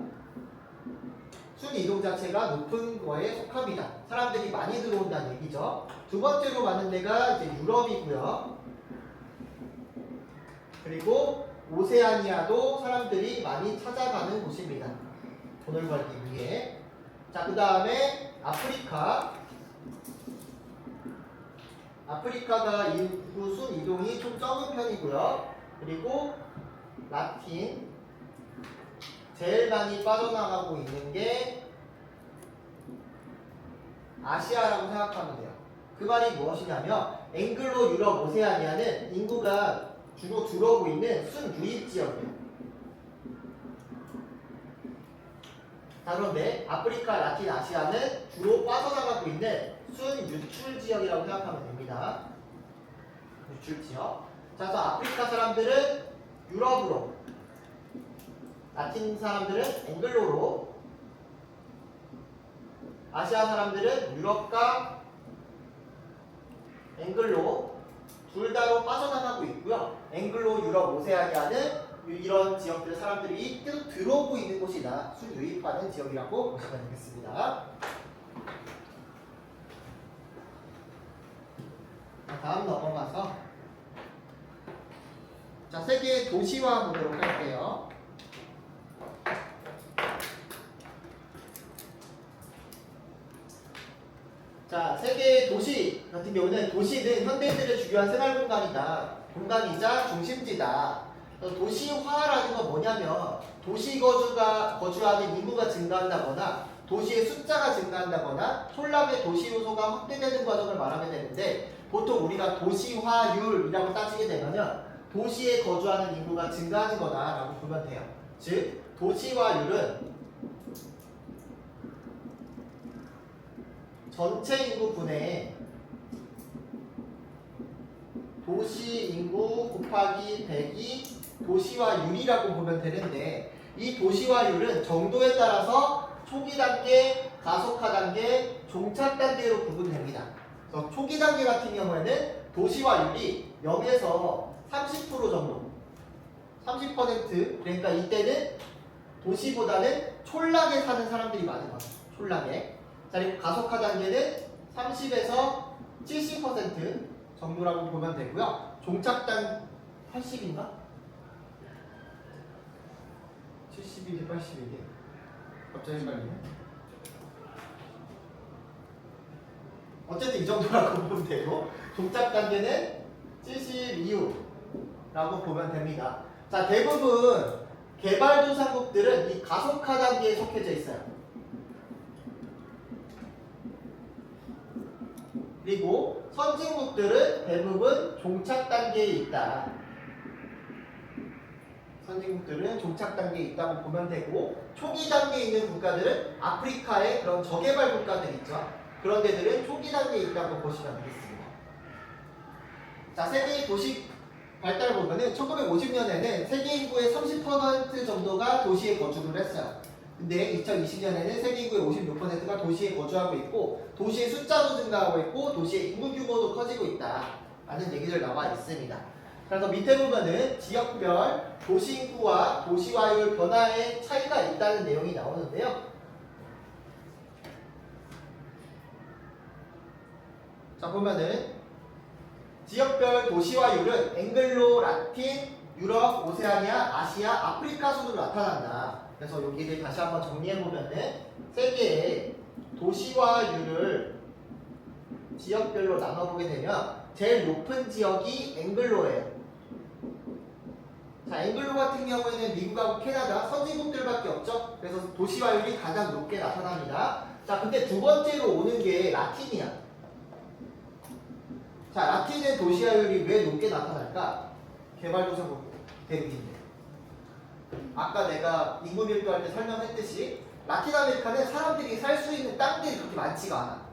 순 이동 자체가 높은 거에 속합니다. 사람들이 많이 들어온다는 얘기죠. 두 번째로 많은 데가 이제 유럽이고요. 그리고 오세아니아도 사람들이 많이 찾아가는 곳입니다. 돈을 벌기 위해. 자, 그 다음에 아프리카. 아프리카가 인구 순 이동이 좀 적은 편이고요. 그리고 라틴. 제일 많이 빠져나가고 있는 게 아시아라고 생각하면 돼요. 그 말이 무엇이냐면 앵글로, 유럽, 오세아니아는 인구가 주로 들어오고 있는 순유입 지역이에요. 자, 그런데 아프리카, 라틴, 아시아는 주로 빠져나가고 있는 순유출 지역이라고 생각하면 됩니다. 유출 지역. 자, 그래서 아프리카 사람들은 유럽으로, 라틴 사람들은 앵글로로, 아시아 사람들은 유럽과 앵글로 둘 다로 빠져나가고 있고요. 앵글로, 유럽, 오세아니아는 이런 지역들 사람들이 계속 들어오고 있는 곳이다. 순유입하는 지역이라고 보시면 되겠습니다. 다음 넘어가서 자, 세계 도시화 보도록 할게요. 자, 세계 도시 같은 경우는 도시는 현대인들의 주요한 생활 공간이자 중심지다. 도시화라는 건 뭐냐면 도시 거주하는 인구가 증가한다거나 도시의 숫자가 증가한다거나 촌락의 도시 요소가 확대되는 과정을 말하게 되는데 보통 우리가 도시화율이라고 따지게 되면 도시에 거주하는 인구가 증가하는 거다라고 보면 돼요. 즉 도시화율은 전체 인구 분의 도시 인구 곱하기 100이 도시화율이라고 보면 되는데 이 도시화율은 정도에 따라서 초기 단계, 가속화 단계, 종착 단계로 구분됩니다. 그래서 초기 단계 같은 경우에는 도시화율이 0에서 30% 정도 30%. 그러니까 이때는 도시보다는 촌락에 사는 사람들이 많은 거죠. 촌락에. 자, 그리고 가속화 단계는 30에서 70% 정도라고 보면 되고요. 종착단 80인가? 71이 81이 갑자기 헷갈리네. 어쨌든 이 정도라고 보면 되고 종착 단계는 72호라고 보면 됩니다. 자, 대부분 개발도상국들은 이 가속화 단계에 속해져 있어요. 그리고 선진국들은 대부분 종착 단계에 있다. 선진국들은 종착 단계에 있다고 보면 되고 초기 단계에 있는 국가들은 아프리카의 그런 저개발 국가들 있죠. 그런 데들은 초기 단계에 있다고 보시면 되겠습니다. 자, 세계의 도시 발달을 보면은 1950년에는 세계 인구의 30% 정도가 도시에 거주를 했어요. 근데 2020년에는 세계 인구의 56%가 도시에 거주하고 있고 도시의 숫자도 증가하고 있고 도시의 인구 규모도 커지고 있다 라는 얘기들 나와 있습니다. 그래서 밑에 보면은 지역별 도시 인구와 도시화율 변화의 차이가 있다는 내용이 나오는데요. 자, 보면은 지역별 도시화율은 앵글로, 라틴, 유럽, 오세아니아, 아시아, 아프리카 순으로 나타난다. 그래서 여기를 다시 한번 정리해보면은 세계의 도시화율을 지역별로 나눠보게 되면 제일 높은 지역이 앵글로예요. 자, 앵글로 같은 경우에는 미국하고 캐나다, 선진국들밖에 없죠. 그래서 도시화율이 가장 높게 나타납니다. 자, 근데 두 번째로 오는 게 라틴이야. 자, 라틴의 도시화율이 왜 높게 나타날까? 개발도상국 대륙인데. 아까 내가 인구 밀도할 때 설명했듯이 라틴 아메리카는 사람들이 살 수 있는 땅들이 그렇게 많지가 않아.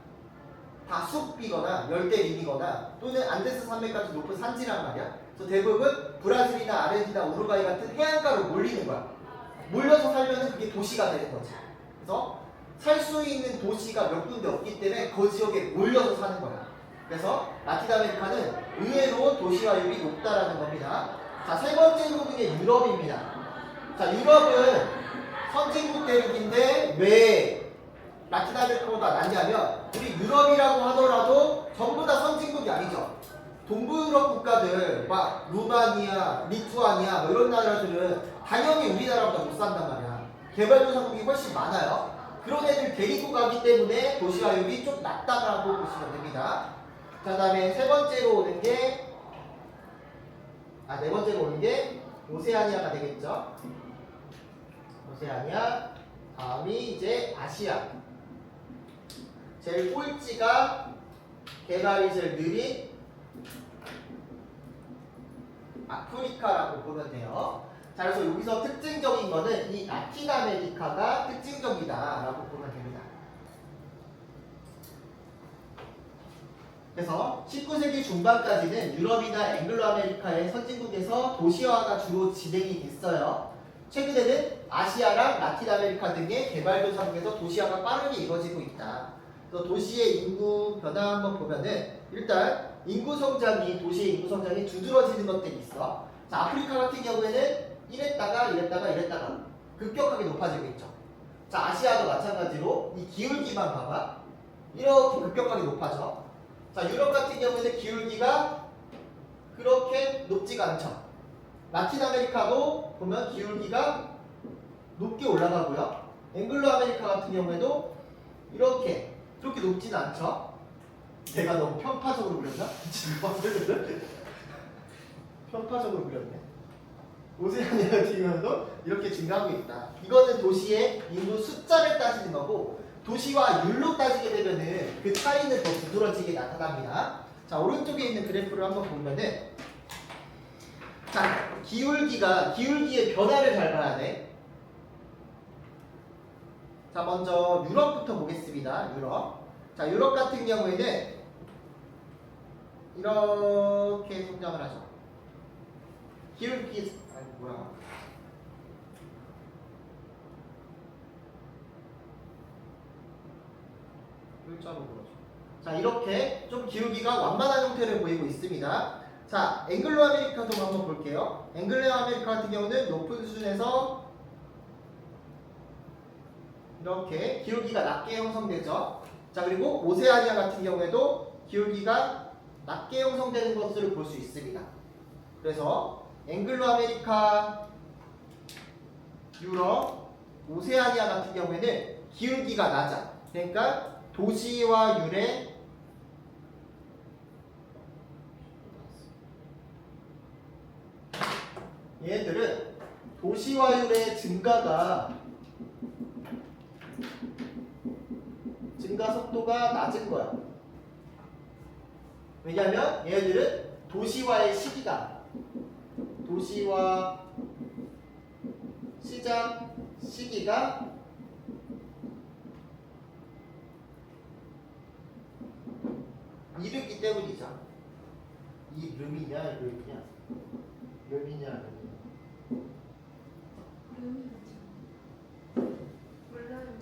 다 숲이거나 열대림이거나 또는 안데스 산맥까지 높은 산지란 말이야. 그래서 대부분 브라질이나 아르헨티나, 우루과이 같은 해안가로 몰리는 거야. 몰려서 살면은 그게 도시가 되는 거지. 그래서 살 수 있는 도시가 몇 군데 없기 때문에 그 지역에 몰려서 사는 거야. 그래서 라틴 아메리카는 의외로 도시화율이 높다라는 겁니다. 자, 세 번째로 보는 게 유럽입니다. 자, 유럽은 선진국 대륙인데 왜 라틴 아메리카보다 낫냐면 우리 유럽이라고 하더라도 전부 다 선진국이 아니죠. 동부 유럽 국가들 막 루마니아, 리투아니아 뭐 이런 나라들은 당연히 우리나라보다 못 산단 말이야. 개발도상국이 훨씬 많아요. 그런 애들 데리고 가기 때문에 도시화율이 좀 낮다라고 보시면 됩니다. 자, 그다음에 네 번째로 오는 게 오세아니아가 되겠죠. 오세아니아. 다음이 이제 아시아. 제일 꼴찌가 개발이 제일 느린 아프리카라고 보면 돼요. 자, 그래서 여기서 특징적인 거는 이 라틴 아메리카가 특징적이다라고 보면 됩니다. 그래서 19세기 중반까지는 유럽이나 앵글로 아메리카의 선진국에서 도시화가 주로 진행이 됐어요. 최근에는 아시아랑 라틴 아메리카 등의 개발도상국에서 도시화가 빠르게 이루어지고 있다. 그래서 도시의 인구 변화 한번 보면은 일단 인구 성장이 도시의 인구 성장이 두드러지는 것들이 있어. 자, 아프리카 같은 경우에는 이랬다가 급격하게 높아지고 있죠. 자, 아시아도 마찬가지로 이 기울기만 봐봐. 이렇게 급격하게 높아져. 자, 유럽 같은 경우에는 기울기가 그렇게 높지가 않죠. 라틴 아메리카도 보면 기울기가 높게 올라가고요. 앵글로 아메리카 같은 경우에도 이렇게 그렇게 높지는 않죠. 내가 너무 편파적으로 그렸나? 편파적으로 그렸네. 오세아니아 같은 경우도 이렇게 증가하고 있다. 이거는 도시의 인구 숫자를 따지는 거고 도시화율로 따지게 되면은 그 차이는 더 두드러지게 나타납니다. 자, 오른쪽에 있는 그래프를 한번 보면은 자, 기울기의 변화를 잘 봐야 돼. 자, 먼저 유럽부터 보겠습니다. 유럽. 자, 유럽 같은 경우에는 이렇게 성장을 하죠. 기울기 일자로 그러죠. 자, 이렇게 좀 기울기가 완만한 형태를 보이고 있습니다. 자, 앵글로 아메리카도 한번 볼게요. 앵글로 아메리카 같은 경우는 높은 수준에서 이렇게 기울기가 낮게 형성되죠. 자, 그리고 오세아니아 같은 경우에도 기울기가 낮게 형성되는 것을 볼 수 있습니다. 그래서 앵글로 아메리카, 유럽, 오세아니아 같은 경우에는 기울기가 낮아. 그러니까 도시와 율의 얘들은 도시와 율의 증가 속도가 낮은 거야. 왜냐하면 얘들은 도시화의 도시화 시작 시기가 이르기 때문이죠. 이름이냐 이름이냐 이름이냐 몰라요.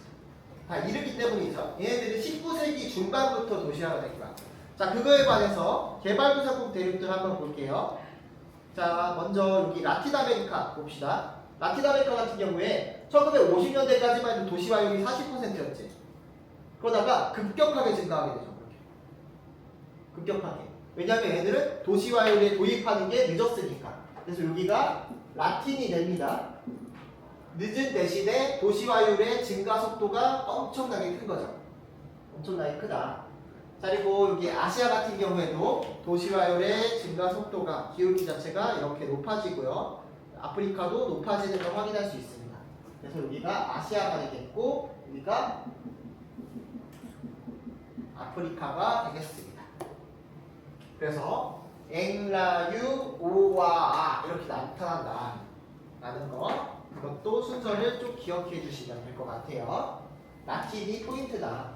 다 이르기 때문이죠. 얘네들은 19세기 중반부터 도시화가 된 거야. 자, 그거에 관해서 개발도상국 대륙들 한번 볼게요. 자, 먼저 여기 라틴 아메리카 봅시다. 라틴 아메리카 같은 경우에 1950년대까지만 해도 도시화율이 40%였지. 그러다가 급격하게 증가하게 되죠. 급격하게. 왜냐하면 얘들은 도시화율에 도입하는 게 늦었으니까. 그래서 여기가 라틴이 됩니다. 늦은 대신에 도시화율의 증가 속도가 엄청나게 큰 거죠. 엄청나게 크다. 자, 그리고 여기 아시아 같은 경우에도 도시화율의 증가 속도가 기울기 자체가 이렇게 높아지고요. 아프리카도 높아지는 걸 확인할 수 있습니다. 그래서 여기가 아시아가 되겠고 여기가 아프리카가 되겠습니다. 그래서 앵라유 오와 이렇게 나타난다 라는 거, 그것도 순서를 좀 기억해 주시면 될 것 같아요. 라틴이 포인트다.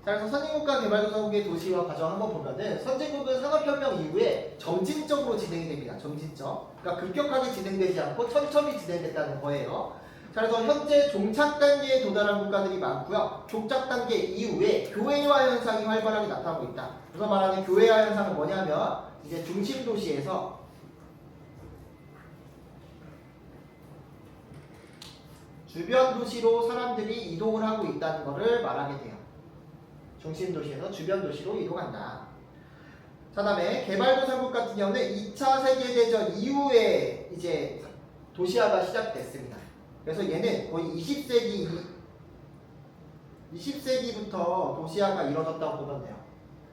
자, 그래서 선진국가 개발도상국의 도시화 과정 한번 보면은 선진국은 산업혁명 이후에 점진적으로 진행이 됩니다. 점진적. 그러니까 급격하게 진행되지 않고 천천히 진행됐다는 거예요. 자, 그래서 현재 종착 단계에 도달한 국가들이 많고요. 종착 단계 이후에 교회화 현상이 활발하게 나타나고 있다. 그래서 말하는 교회화 현상은 뭐냐면 이제 중심 도시에서 주변 도시로 사람들이 이동을 하고 있다는 것을 말하게 돼요. 중심 도시에서 주변 도시로 이동한다. 자, 다음에 개발도상국 같은 경우는 2차 세계대전 이후에 이제 도시화가 시작됐습니다. 그래서 얘는 거의 20세기부터 도시화가 이루어졌다고 보면 돼요.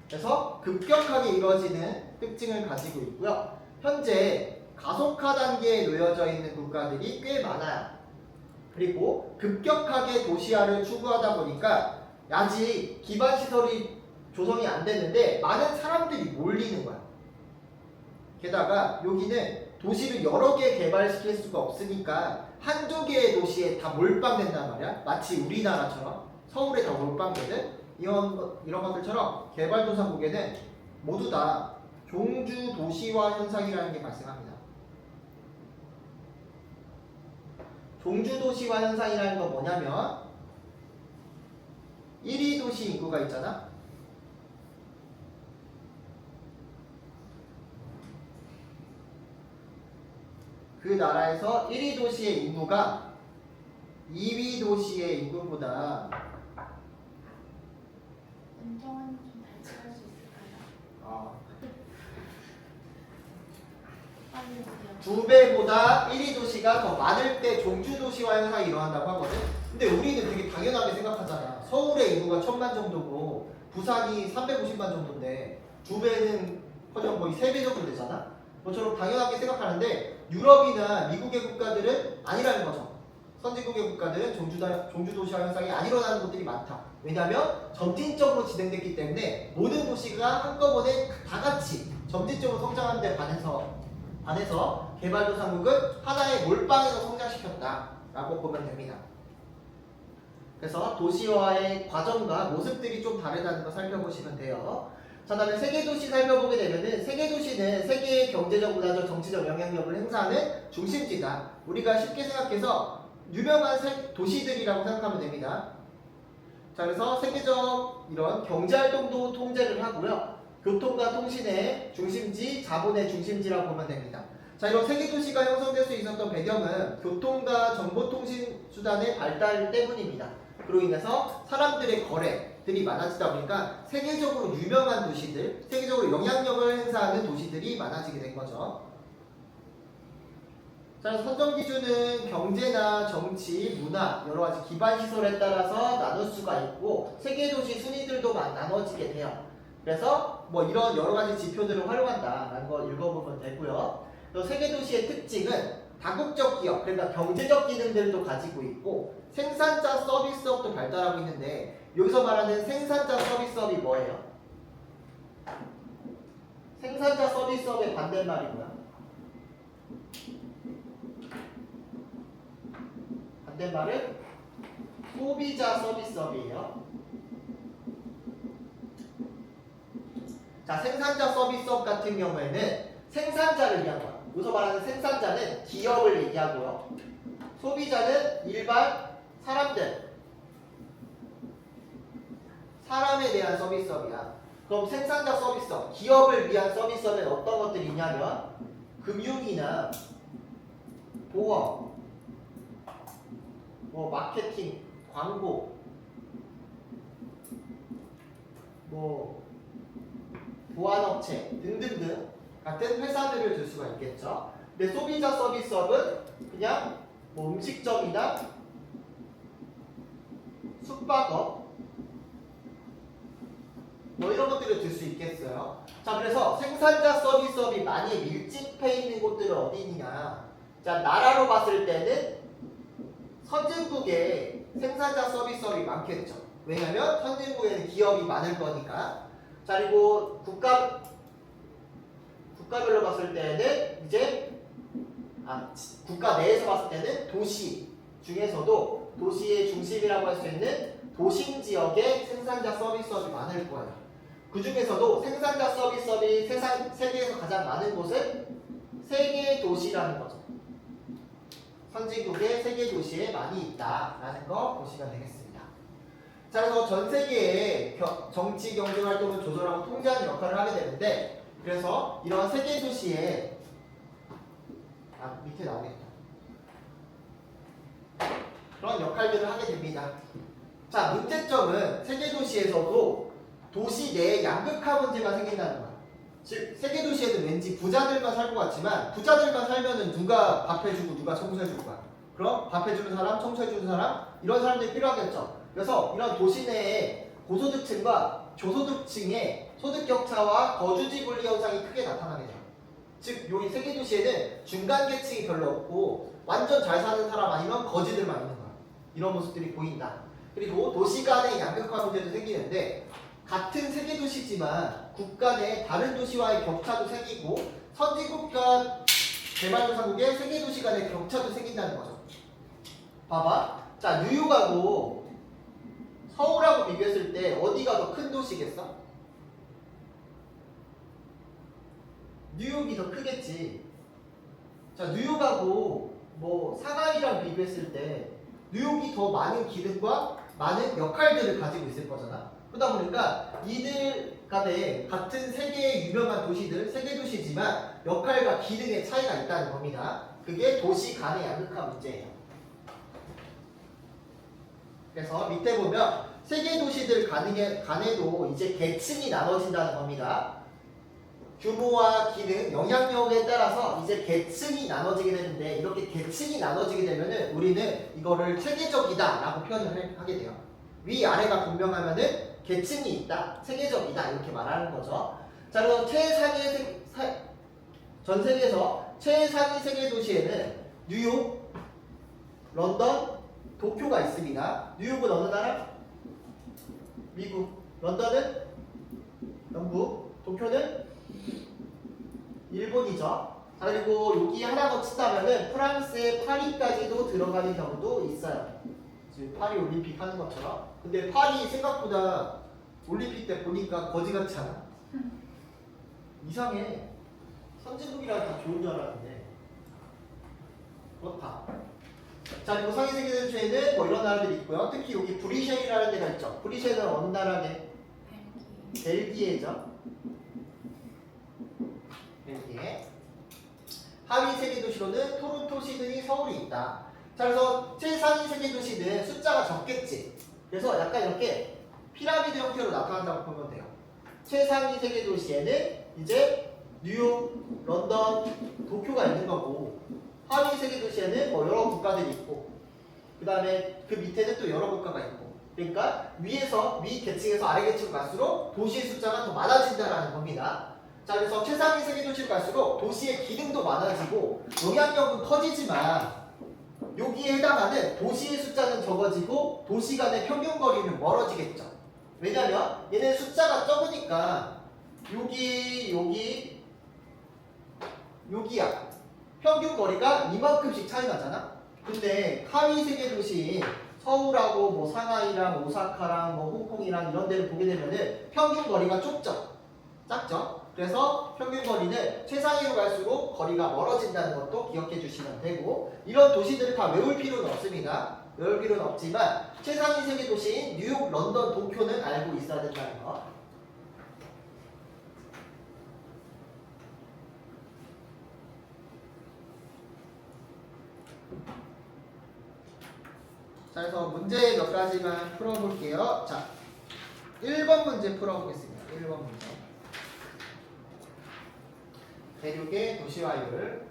그래서 급격하게 이루어지는 특징을 가지고 있고요. 현재 가속화 단계에 놓여져 있는 국가들이 꽤 많아요. 그리고 급격하게 도시화를 추구하다 보니까 아직 기반 시설이 조성이 안 됐는데 많은 사람들이 몰리는 거야. 게다가 여기는 도시를 여러 개 개발시킬 수가 없으니까 한두 개의 도시에 다 몰빵된단 말이야. 마치 우리나라처럼 서울에 다 몰빵되는 이런 것들처럼 개발도상국에는 모두 다 종주 도시화 현상이라는 게 발생합니다. 종주 도시화 현상이라는 건 뭐냐면 1위 도시 인구가 있잖아. 그 나라에서 1위 도시의 인구가 2위 도시의 인구보다 은정은 좀 발전할 수 있을까요? 빨리 해주세요. 2배보다 1위 도시가 더 많을 때 종주 도시화 현상이 일어난다고 하거든. 근데 우리는 되게 당연하게 생각하잖아. 서울의 인구가 1000만 정도고 부산이 350만 정도인데 2배는 커녕 거의 3배 정도 되잖아. 그것처럼 당연하게 생각하는데 유럽이나 미국의 국가들은 아니라는 거죠. 선진국의 국가들은 종주 도시화 현상이 안 일어나는 곳들이 많다. 왜냐하면 점진적으로 진행됐기 때문에 모든 도시가 한꺼번에 다 같이 점진적으로 성장하는 데 반해서 개발도상국은 하나의 몰빵에서 성장시켰다라고 보면 됩니다. 그래서 도시화의 과정과 모습들이 좀 다르다는 거 살펴보시면 돼요. 자, 다음에 세계도시 살펴보게 되면은 세계도시는 세계의 경제적, 문화적, 정치적 영향력을 행사하는 중심지다. 우리가 쉽게 생각해서 유명한 도시들이라고 생각하면 됩니다. 자, 그래서 세계적 이런 경제활동도 통제를 하고요. 교통과 통신의 중심지, 자본의 중심지라고 보면 됩니다. 자, 이런 세계도시가 형성될 수 있었던 배경은 교통과 정보통신 수단의 발달 때문입니다. 그로 인해서 사람들의 거래들이 많아지다 보니까 세계적으로 유명한 도시들, 세계적으로 영향력을 행사하는 도시들이 많아지게 된 거죠. 자, 선정 기준은 경제나 정치, 문화, 여러 가지 기반 시설에 따라서 나눌 수가 있고 세계 도시 순위들도 나눠지게 돼요. 그래서 뭐 이런 여러 가지 지표들을 활용한다라는 거 읽어보면 되고요. 또 세계 도시의 특징은 다국적 기업, 그러니까 경제적 기능들도 가지고 있고 생산자 서비스업도 발달하고 있는데 여기서 말하는 생산자 서비스업이 뭐예요? 생산자 서비스업의 반대말이 뭐야? 반대말은 소비자 서비스업이에요. 자, 생산자 서비스업 같은 경우에는 생산자를 위한 거야. 여기서 말하는 생산자는 기업을 얘기하고요. 소비자는 일반 사람들, 사람에 대한 서비스업이야. 그럼 생산자 서비스업, 기업을 위한 서비스업엔 어떤 것들이 있냐면 금융이나 보험, 뭐 마케팅, 광고, 뭐 보안업체 등등등 같은 회사들을 들 수가 있겠죠. 근데 소비자 서비스업은 그냥 뭐 음식점이나 숙박업 뭐 이런 것들을 들 수 있겠어요. 자, 그래서 생산자 서비스업이 많이 밀집해 있는 곳들은 어디 있느냐? 자, 나라로 봤을 때는 선진국에 생산자 서비스업이 많겠죠. 왜냐면 선진국에는 기업이 많을 거니까. 자, 그리고 국가별로 봤을 때는 이제 국가 내에서 봤을 때는 도시 중에서도 도시의 중심이라고 할 수 있는 도심 지역에 생산자 서비스업이 많을 거예요. 그 중에서도 생산자 서비스업이 세계에서 가장 많은 곳은 세계 도시라는 거죠. 선진국의 세계 도시에 많이 있다라는 거 보시면 되겠습니다. 자, 그래서 전 세계의 정치 경제 활동을 조절하고 통제하는 역할을 하게 되는데, 그래서 이런 세계 도시에 밑에 나오겠다. 그런 역할들을 하게 됩니다. 자, 문제점은 세계 도시에서도 도시 내에 양극화 문제가 생긴다는 거야. 즉 세계 도시에는 왠지 부자들만 살 것 같지만 부자들만 살면은 누가 밥 해주고 누가 청소해줄 거야. 그럼 밥 해주는 사람, 청소해주는 사람 이런 사람들이 필요하겠죠. 그래서 이런 도시 내에 고소득층과 저소득층의 소득 격차와 거주지 분리 현상이 크게 나타나게 돼요. 즉 여기 세계 도시에는 중간 계층이 별로 없고 완전 잘 사는 사람 아니면 거지들만 있는 거야. 이런 모습들이 보인다. 그리고 도시 간의 양극화 문제도 생기는데 같은 세계 도시지만 국가 내 다른 도시와의 격차도 생기고 선진국과 개발도상국의 세계 도시 간의 격차도 생긴다는 거죠. 봐봐. 자, 뉴욕하고 서울하고 비교했을 때 어디가 더 큰 도시겠어? 뉴욕이 더 크겠지. 자, 뉴욕하고 뭐 상하이랑 비교했을 때 뉴욕이 더 많은 기능과 많은 역할들을 가지고 있을 거잖아. 그러다 보니까 이들 간에 같은 세계의 유명한 도시들, 세계 도시지만 역할과 기능의 차이가 있다는 겁니다. 그게 도시 간의 양극화 문제예요. 그래서 밑에 보면 세계 도시들 간에도 이제 계층이 나눠진다는 겁니다. 규모와 기능, 영향력에 따라서 이제 계층이 나눠지게 되는데 이렇게 계층이 나눠지게 되면은 우리는 이거를 체계적이다 라고 표현을 하게 돼요. 위아래가 분명하면은 계층이 있다, 세계적이다 이렇게 말하는 거죠. 자, 그럼 전 세계에서 최상위 세계 도시에는 뉴욕, 런던, 도쿄가 있습니다. 뉴욕은 어느 나라? 미국. 런던은 영국. 도쿄는 일본이죠. 자, 그리고 여기 하나 더 친다면은 프랑스의 파리까지도 들어가는 경우도 있어요. 지금 파리 올림픽 하는 것처럼. 근데 파리 생각보다 올림픽 때 보니까 거지같지 않아? 이상해. 선진국이라 다 좋은 줄 알았는데 그렇다. 자, 그리고 상위 세계도시에는 뭐 이런 나라들이 있고요. 특히 여기 브리셀이라는 데가 있죠. 브리셀은 어느 나라게? 벨기에죠. 벨기에. 하위 세계도시로는 토론토, 시드니, 서울이 있다. 자, 그래서 최상위 세계도시는 숫자가 적겠지. 그래서 약간 이렇게 피라미드 형태로 나타난다고 보면 돼요. 최상위 세계도시에는 이제 뉴욕, 런던, 도쿄가 있는 거고, 하위 세계도시에는 뭐 여러 국가들이 있고, 그 다음에 그 밑에는 또 여러 국가가 있고, 그러니까 위에서 위 계층에서 아래 계층으로 갈수록 도시의 숫자가 더 많아진다라는 겁니다. 자, 그래서 최상위 세계도시로 갈수록 도시의 기능도 많아지고 영향력은 커지지만 여기에 해당하는 도시의 숫자는 적어지고 도시 간의 평균 거리는 멀어지겠죠. 왜냐면 얘네 숫자가 적으니까 여기야 평균 거리가 이만큼씩 차이 나잖아. 근데 하위 세계 도시인 서울하고 뭐 상하이랑 오사카랑 뭐 홍콩이랑 이런 데를 보게 되면은 평균 거리가 작죠. 그래서 평균 거리는 최상위로 갈수록 거리가 멀어진다는 것도 기억해 주시면 되고, 이런 도시들을 다 외울 필요는 없습니다. 외울 필요는 없지만 최상위 세계 도시인 뉴욕, 런던, 도쿄는 알고 있어야 된다는 거. 자, 그래서 문제 몇 가지만 풀어볼게요. 자, 1번 문제 풀어보겠습니다. 1번 문제. 대륙의 도시화율.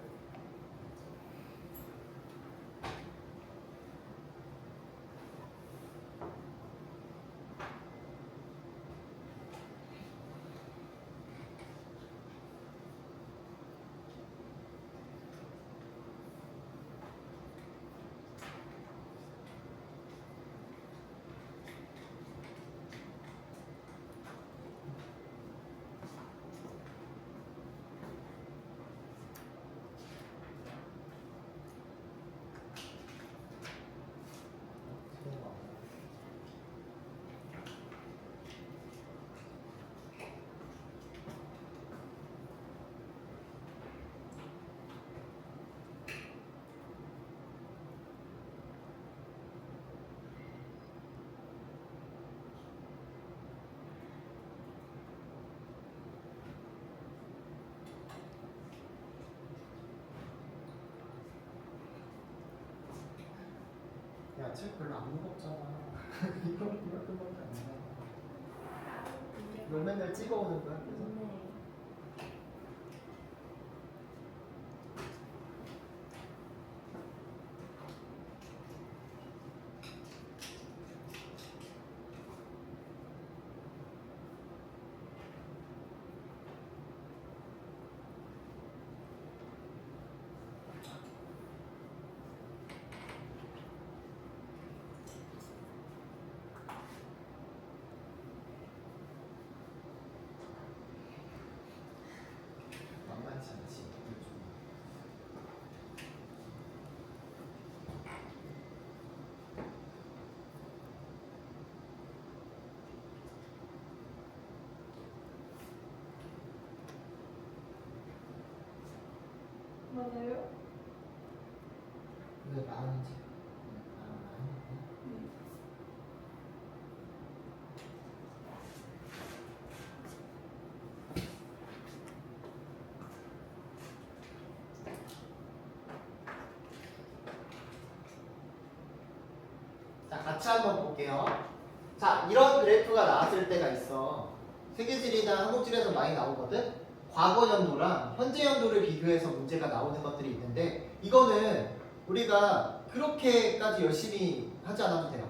야, 책 별로 안 무겁잖아. 이거밖에 안 돼. 너 맨날 찍어오는 거야? 그래서? 만만치 않지. 맞아요? 왜 많은지. 자, 같이 한번 볼게요. 자, 이런 그래프가 나왔을 때가 있어. 세계지리나 한국지리에서 많이 나오거든. 과거 연도랑 현재 연도를 비교해서 문제가 나오는 것들이 있는데, 이거는 우리가 그렇게까지 열심히 하지 않아도 돼요.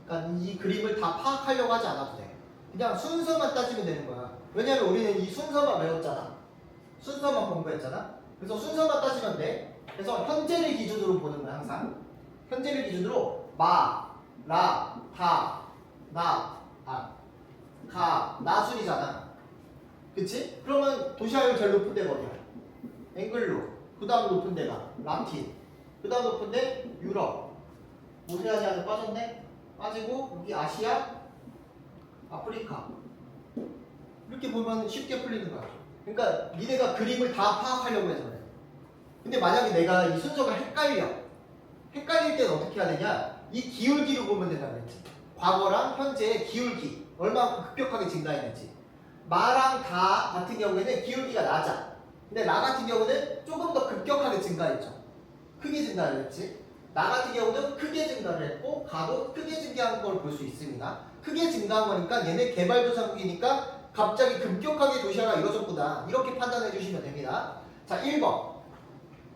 그러니까 이 그림을 다 파악하려고 하지 않아도 돼. 그냥 순서만 따지면 되는 거야. 왜냐면 우리는 이 순서만 외웠잖아. 순서만 공부했잖아. 그래서 순서만 따지면 돼. 그래서 현재를 기준으로 보는 거야, 항상. 현재를 기준으로 마, 라, 다, 나, 가, 나순이잖아. 그치? 그러면 도시화율 제일 높은 데가 어디야? 앵글로. 그 다음 높은 데가 라틴. 그 다음 높은 데 유럽. 오세아니아는 빠졌네? 빠지고 여기 아시아, 아프리카. 이렇게 보면 쉽게 풀리는 거야. 그러니까 니네가 그림을 다 파악하려고 해서 그래. 근데 만약에 내가 이 순서가 헷갈릴 때는 어떻게 해야 되냐? 이 기울기로 보면 된다고 그랬지. 과거랑 현재의 기울기 얼마나 급격하게 증가했는지. 마랑 다 같은 경우에는 기울기가 낮아. 근데 나 같은 경우는 조금 더 급격하게 증가했죠. 크게 증가를 했지. 나 같은 경우는 크게 증가를 했고 가도 크게 증가한 걸 볼 수 있습니다. 크게 증가한 거니까 얘네 개발도상국이니까 갑자기 급격하게 도시화가 이루어졌구나. 이렇게 판단해 주시면 됩니다. 자, 1번.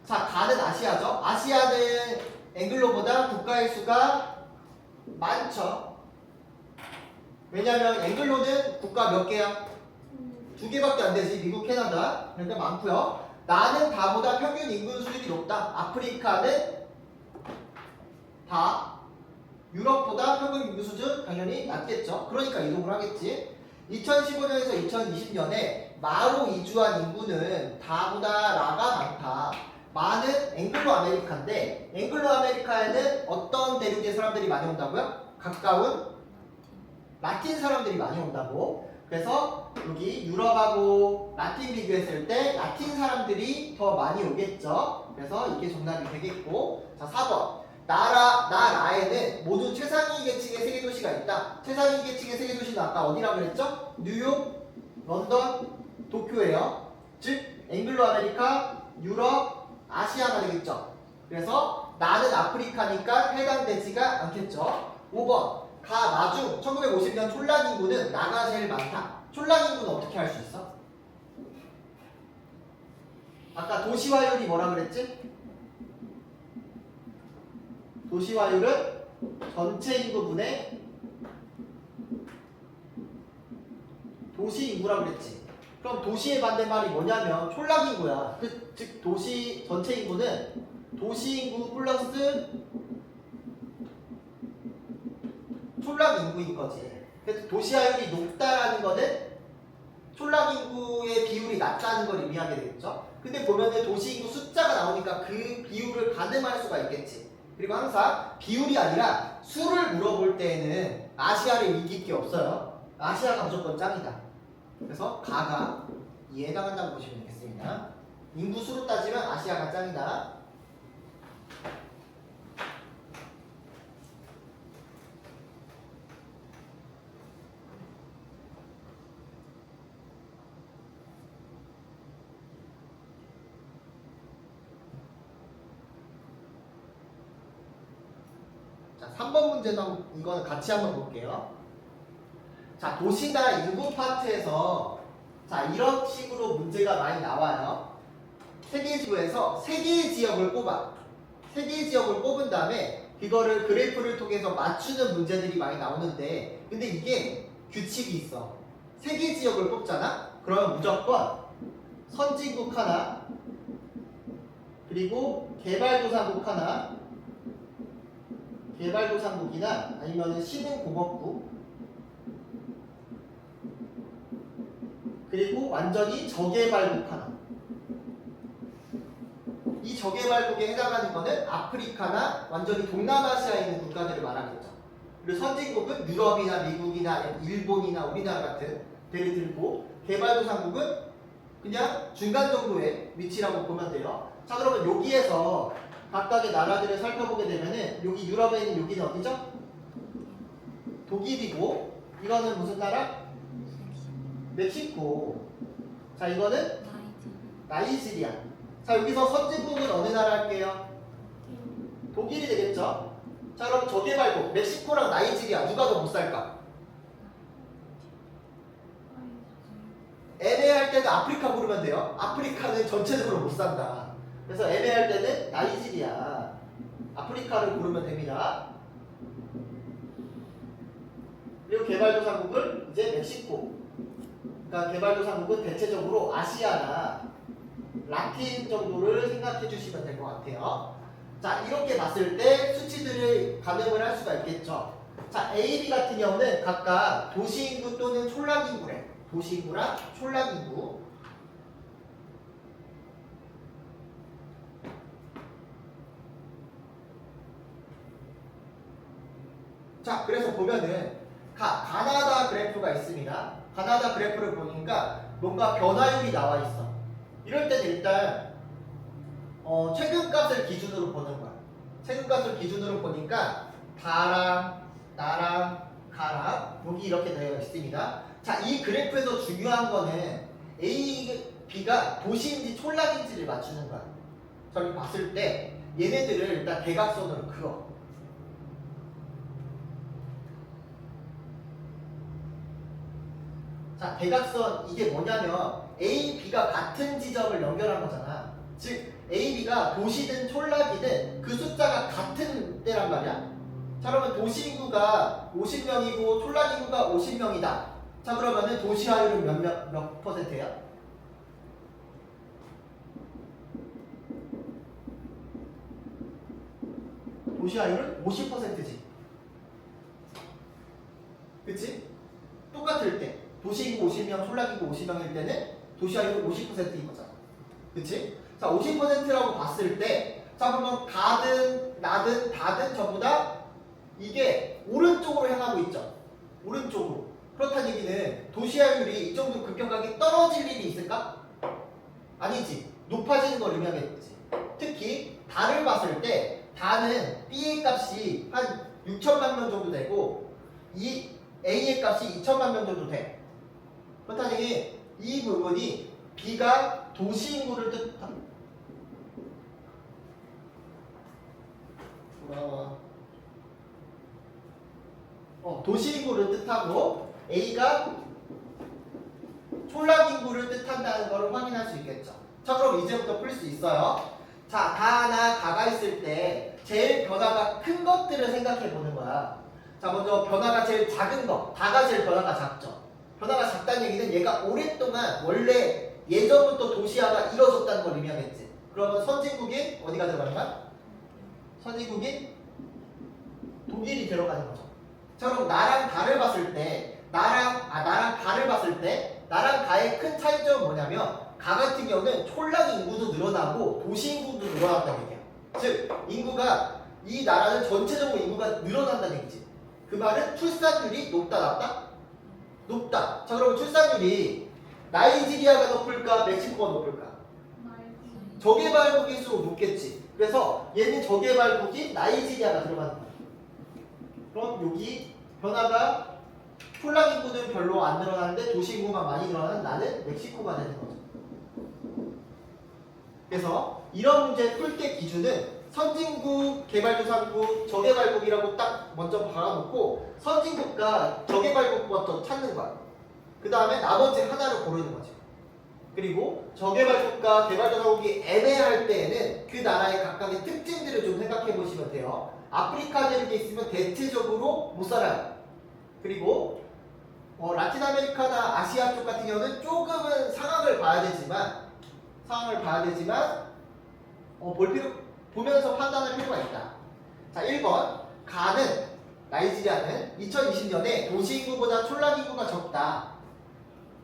자, 가는 아시아죠. 아시아는 앵글로보다 국가의 수가 많죠. 왜냐면 앵글로는 국가 몇 개야? 2개밖에 안 되지. 미국, 캐나다. 그러니까 많고요. 나는 다보다 평균 인구 수준이 높다. 아프리카는 다 유럽보다 평균 인구 수준 당연히 낮겠죠. 그러니까 이동을 하겠지. 2015년에서 2020년에 마로 이주한 인구는 다보다 라가 많다. 마는 앵글로 아메리카인데 앵글로 아메리카에는 어떤 대륙의 사람들이 많이 온다고요? 가까운 라틴 사람들이 많이 온다고. 그래서 여기 유럽하고 라틴 비교했을 때 라틴 사람들이 더 많이 오겠죠. 그래서 이게 정답이 되겠고. 자, 4번. 나라에는 모두 최상위 계층의 세계 도시가 있다. 최상위 계층의 세계 도시는 아까 어디라고 그랬죠? 뉴욕, 런던, 도쿄예요. 즉 앵글로 아메리카, 유럽, 아시아가 되겠죠. 그래서 나는 아프리카니까 해당되지가 않겠죠. 5번. 나중 1950년 촌락 인구는 나가 제일 많다. 촌락 인구는 어떻게 할 수 있어? 아까 도시화율이 뭐라 그랬지? 도시화율은 전체 인구분의 도시 인구라고 그랬지. 그럼 도시의 반대말이 뭐냐면 촌락 인구야. 즉 도시 전체 인구는 도시 인구 플러스 촌락 인구인 거지. 그래서 도시화율이 높다라는 거는 촌락 인구의 비율이 낮다는 걸 의미하게 되겠죠. 근데 보면은 도시 인구 숫자가 나오니까 그 비율을 가늠할 수가 있겠지. 그리고 항상 비율이 아니라 수를 물어볼 때에는 아시아를 이길 게 없어요. 아시아가 무조건 짱이다. 그래서 가가 이에 해당한다고 보시면 되겠습니다. 인구 수로 따지면 아시아가 짱이다. 자, 3번 문제도 이거는 같이 한번 볼게요. 자, 도시나 인구 파트에서 자, 이런 식으로 문제가 많이 나와요. 세 개의 지구에서 세 개의 지역을 뽑아. 세 개의 지역을 뽑은 다음에 그거를 그래프를 통해서 맞추는 문제들이 많이 나오는데 근데 이게 규칙이 있어. 세 개의 지역을 뽑잖아? 그러면 무조건 선진국 하나 그리고 개발도상국 하나 개발도상국이나 아니면 신흥공업국 그리고 완전히 저개발국 하나. 이 저개발국에 해당하는 거는 아프리카나 완전히 동남아시아에 있는 국가들을 말하겠죠. 그리고 선진국은 유럽이나 미국이나 일본이나 우리나라 같은 데를 들고 개발도상국은 그냥 중간 정도의 위치라고 보면 돼요. 자, 그러면 여기에서 각각의 나라들을 살펴보게 되면은 여기 유럽에 있는 여기는 어디죠? 독일이고 이거는 무슨 나라? 멕시코. 자, 이거는 나이지리아. 자, 여기서 선진국은 어느 나라 할게요? 독일이 되겠죠? 자, 그럼 저개발국 멕시코랑 나이지리아 누가 더 못 살까? 애매할 때는 아프리카 고르면 돼요. 아프리카는 전체적으로 못 산다. 그래서 애매할 때는 나이지리아, 아프리카를 고르면 됩니다. 그리고 개발도상국은 이제 멕시코. 그러니까 개발도상국은 대체적으로 아시아나 라틴 정도를 생각해 주시면 될 것 같아요. 자, 이렇게 봤을 때 수치들을 가늠을 할 수가 있겠죠. 자, A, B 같은 경우는 각각 도시인구 또는 촌락인구래. 도시인구랑 촌락인구. 자, 그래서 보면은 가나다 그래프가 있습니다. 가나다 그래프를 보니까 뭔가 변화율이 나와 있어. 이럴 때는 일단 최근값을 기준으로 보는 거야. 세균가수 기준으로 보니까 다랑 나랑 가랑 여기 이렇게 되어 있습니다. 자, 이 그래프에서 중요한 거는 A, B가 도시인지 촌락인지를 맞추는 거야. 저기 봤을 때 얘네들을 일단 대각선으로 그어. 자, 대각선 이게 뭐냐면 A, B가 같은 지점을 연결한 거잖아. 즉 A, B가 도시든 촌락이든 그 숫자가 같은 때란 말이야. 자, 그러면 도시 인구가 50명이고 촌락 인구가 50명이다. 자, 그러면은 도시화율은 몇 퍼센트야? 도시화율은 50%지. 그치? 똑같을 때 도시 인구 50명, 촌락 인구 50명일 때는 도시화율은 50%인 거잖아. 그치? 자, 50%라고 봤을 때, 자, 그러면 가든 나든 다든 전부 다 이게 오른쪽으로 향하고 있죠. 오른쪽으로. 그렇다는 얘기는 도시화율이 이 정도 급격하게 떨어질 일이 있을까? 아니지. 높아지는 걸 의미하겠지. 특히 다를 봤을 때 다는 B의 값이 한 6천만 명 정도 되고 이 A의 값이 2천만 명 정도 돼. 그렇다는 얘기 이 부분이 B가 도시 인구를 뜻한다. 도시 인구를 뜻하고 A가 촌락 인구를 뜻한다는 걸 확인할 수 있겠죠. 자, 그럼 이제부터 풀 수 있어요. 자, 다나 가가 있을 때 제일 변화가 큰 것들을 생각해 보는 거야. 자, 먼저 변화가 제일 작은 거. 다가 제일 변화가 작죠. 변화가 작다는 얘기는 얘가 오랫동안 원래 예전부터 도시화가 이루어졌다는 걸 의미하겠지. 그러면 선진국인 어디가 들어가는 거야? 선진국인 독일이 들어가는 거죠. 자, 그럼 나랑 가를 봤을 때 나랑 가를 봤을 때 나랑 가의 큰 차이점은 뭐냐면 가 같은 경우는 촌락 인구도 늘어나고 도시 인구도 늘어났다는 얘기야. 즉 인구가 이 나라는 전체적으로 인구가 늘어난다는 얘기지. 그 말은 출산율이 높다 낮다? 높다. 자, 그럼 출산율이 나이지리아가 높을까 멕시코가 높을까? 저개발국일수록 높겠지. 그래서 얘는 저개발국인 나이지리아가 들어가는 거야. 그럼 여기 변화가 촌락 인구는 별로 안 늘어나는데 도시 인구만 많이 늘어나는 나는 멕시코가 되는 거죠. 그래서 이런 문제 풀 때 기준은 선진국, 개발도상국, 저개발국이라고 딱 먼저 박아놓고 선진국과 저개발국부터 찾는 거야. 그 다음에 나머지 하나를 고르는 거지. 그리고 저개발국과 개발도상국이 애매할 때에는 그 나라의 각각의 특징들을 좀 생각해 보시면 돼요. 아프리카 대륙에 있으면 대체적으로 못 살아요. 그리고 라틴 아메리카나 아시아 쪽 같은 경우는 조금은 상황을 봐야 되지만 보면서 판단할 필요가 있다. 자, 1번 가는 나이지리아는 2020년에 도시 인구보다 촌락 인구가 적다.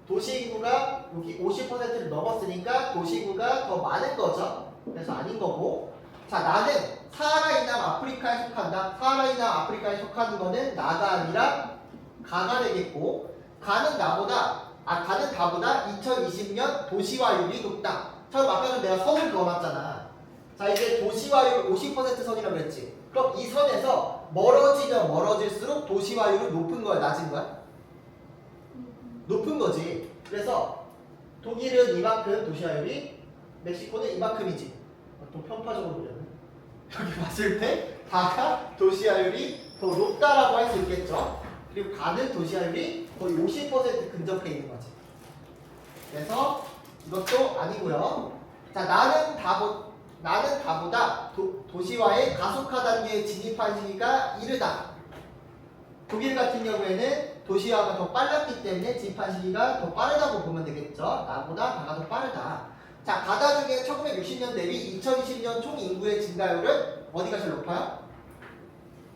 도시 인구가 여기 50%를 넘었으니까 도시 인구가 더 많은 거죠. 그래서 아닌 거고. 자, 나는 사하라 이남 아프리카에 속한다. 사하라 이남 아프리카에 속하는 거는 나가 아니라 가가 되겠고, 가는 다보다 2020년 도시화율이 높다. 처음 아까 전 내가 선을 그어놨잖아. 자, 이제 도시화율 50% 선이라고 그랬지. 그럼 이 선에서 멀어지면 멀어질수록 도시화율은 높은 거야, 낮은 거야? 높은 거지. 그래서 독일은 이만큼 도시화율이, 멕시코는 이만큼이지. 또 편파적으로 보려면 여기 봤을 때 다가 도시화율이 더 높다라고 할 수 있겠죠. 그리고 가는 도시화율이 거의 50% 근접해 있는 거지. 그래서 이것도 아니고요. 자, 나는 다보다 도시화의 가속화 단계에 진입한 시기가 이르다. 독일 같은 경우에는 도시화가 더 빨랐기 때문에 진입한 시기가 더 빠르다고 보면 되겠죠. 나보다 다가 더 빠르다. 자, 가다 중에 1960년 대비 2020년 총 인구의 증가율은 어디가 제일 높아요?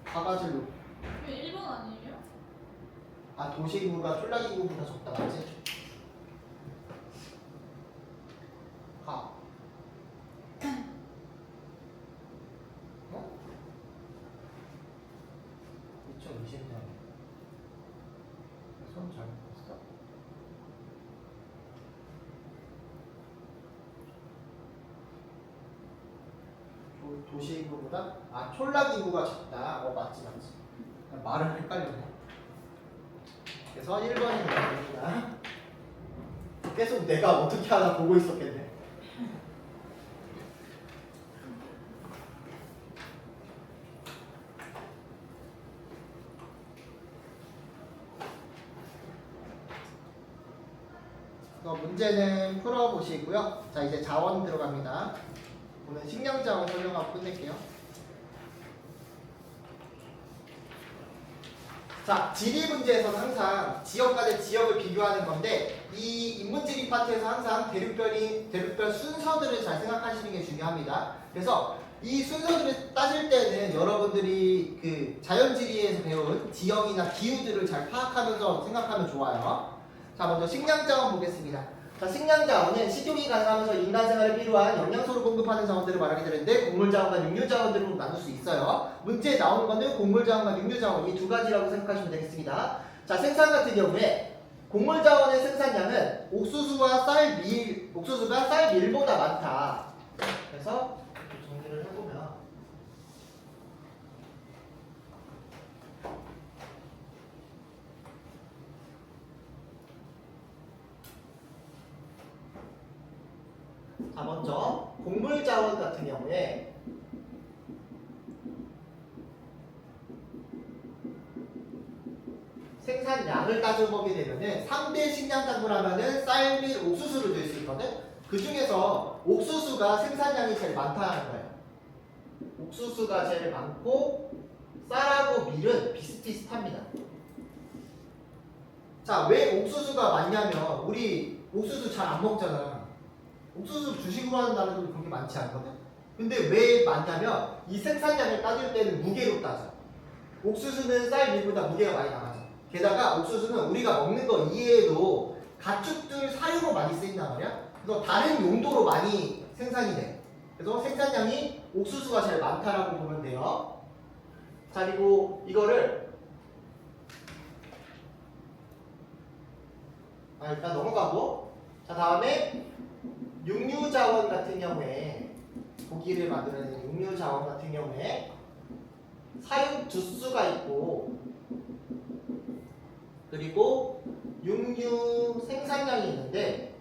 가가 제일 높아. 왜 1번 아니에요? 도시 인구가 촌락 인구보다 적다, 맞지? 가. 2020년. 손 잘못 봤어. 조율. 도시 인구보다 촌락 인구가 작다. 맞지. 말을 헷갈렸네. 그래서 1번이 됩니다. 계속 내가 어떻게 하나 보고 있었겠네. 문제는 풀어보시고요. 자, 이제 자원 들어갑니다. 오늘 식량 자원 설명하고 끝낼게요. 자, 지리 문제에서는 항상 지역과 대 지역을 비교하는 건데 이 인문지리 파트에서 항상 대륙별 순서들을 잘 생각하시는 게 중요합니다. 그래서 이 순서들을 따질 때는 여러분들이 그 자연지리에서 배운 지형이나 기후들을 잘 파악하면서 생각하면 좋아요. 자, 먼저 식량자원 보겠습니다. 자, 식량자원은 식용이 가능하면서 인간 생활에 필요한 영양소를 공급하는 자원들을 말하게 되는데 곡물자원과 육류자원들로 나눌 수 있어요. 문제에 나오는 거는 곡물자원과 육류자원 이 두 가지라고 생각하시면 되겠습니다. 자, 생산 같은 경우에 곡물자원의 생산량은 옥수수가 쌀 밀보다 많다. 그래서 정리를 해보면 자, 먼저 곡물자원 같은 경우에 생산량을 따져보게 되면은 3대 식량작물 하면은 쌀, 밀, 옥수수를 들 수 있거든. 그 중에서 옥수수가 생산량이 제일 많다는 거예요. 옥수수가 제일 많고 쌀하고 밀은 비슷비슷합니다. 자, 왜 옥수수가 많냐면 우리 옥수수 잘 안 먹잖아. 옥수수 주식으로 하는 나라도 그렇게 많지 않거든. 근데 왜 많냐면 이 생산량을 따질 때는 무게로 따져. 옥수수는 쌀, 밀보다 무게가 많이 나가죠. 게다가 옥수수는 우리가 먹는 거 이외에도 가축들 사료로 많이 쓰인단 말이야. 그래서 다른 용도로 많이 생산이 돼. 그래서 생산량이 옥수수가 제일 많다라고 보면 돼요. 자, 그리고 이거를 일단 넘어가고, 자, 다음에 육류자원 같은 경우에 고기를 만들어내는 육류자원 같은 경우에 사육 두수가 있고 그리고 육류 생산량이 있는데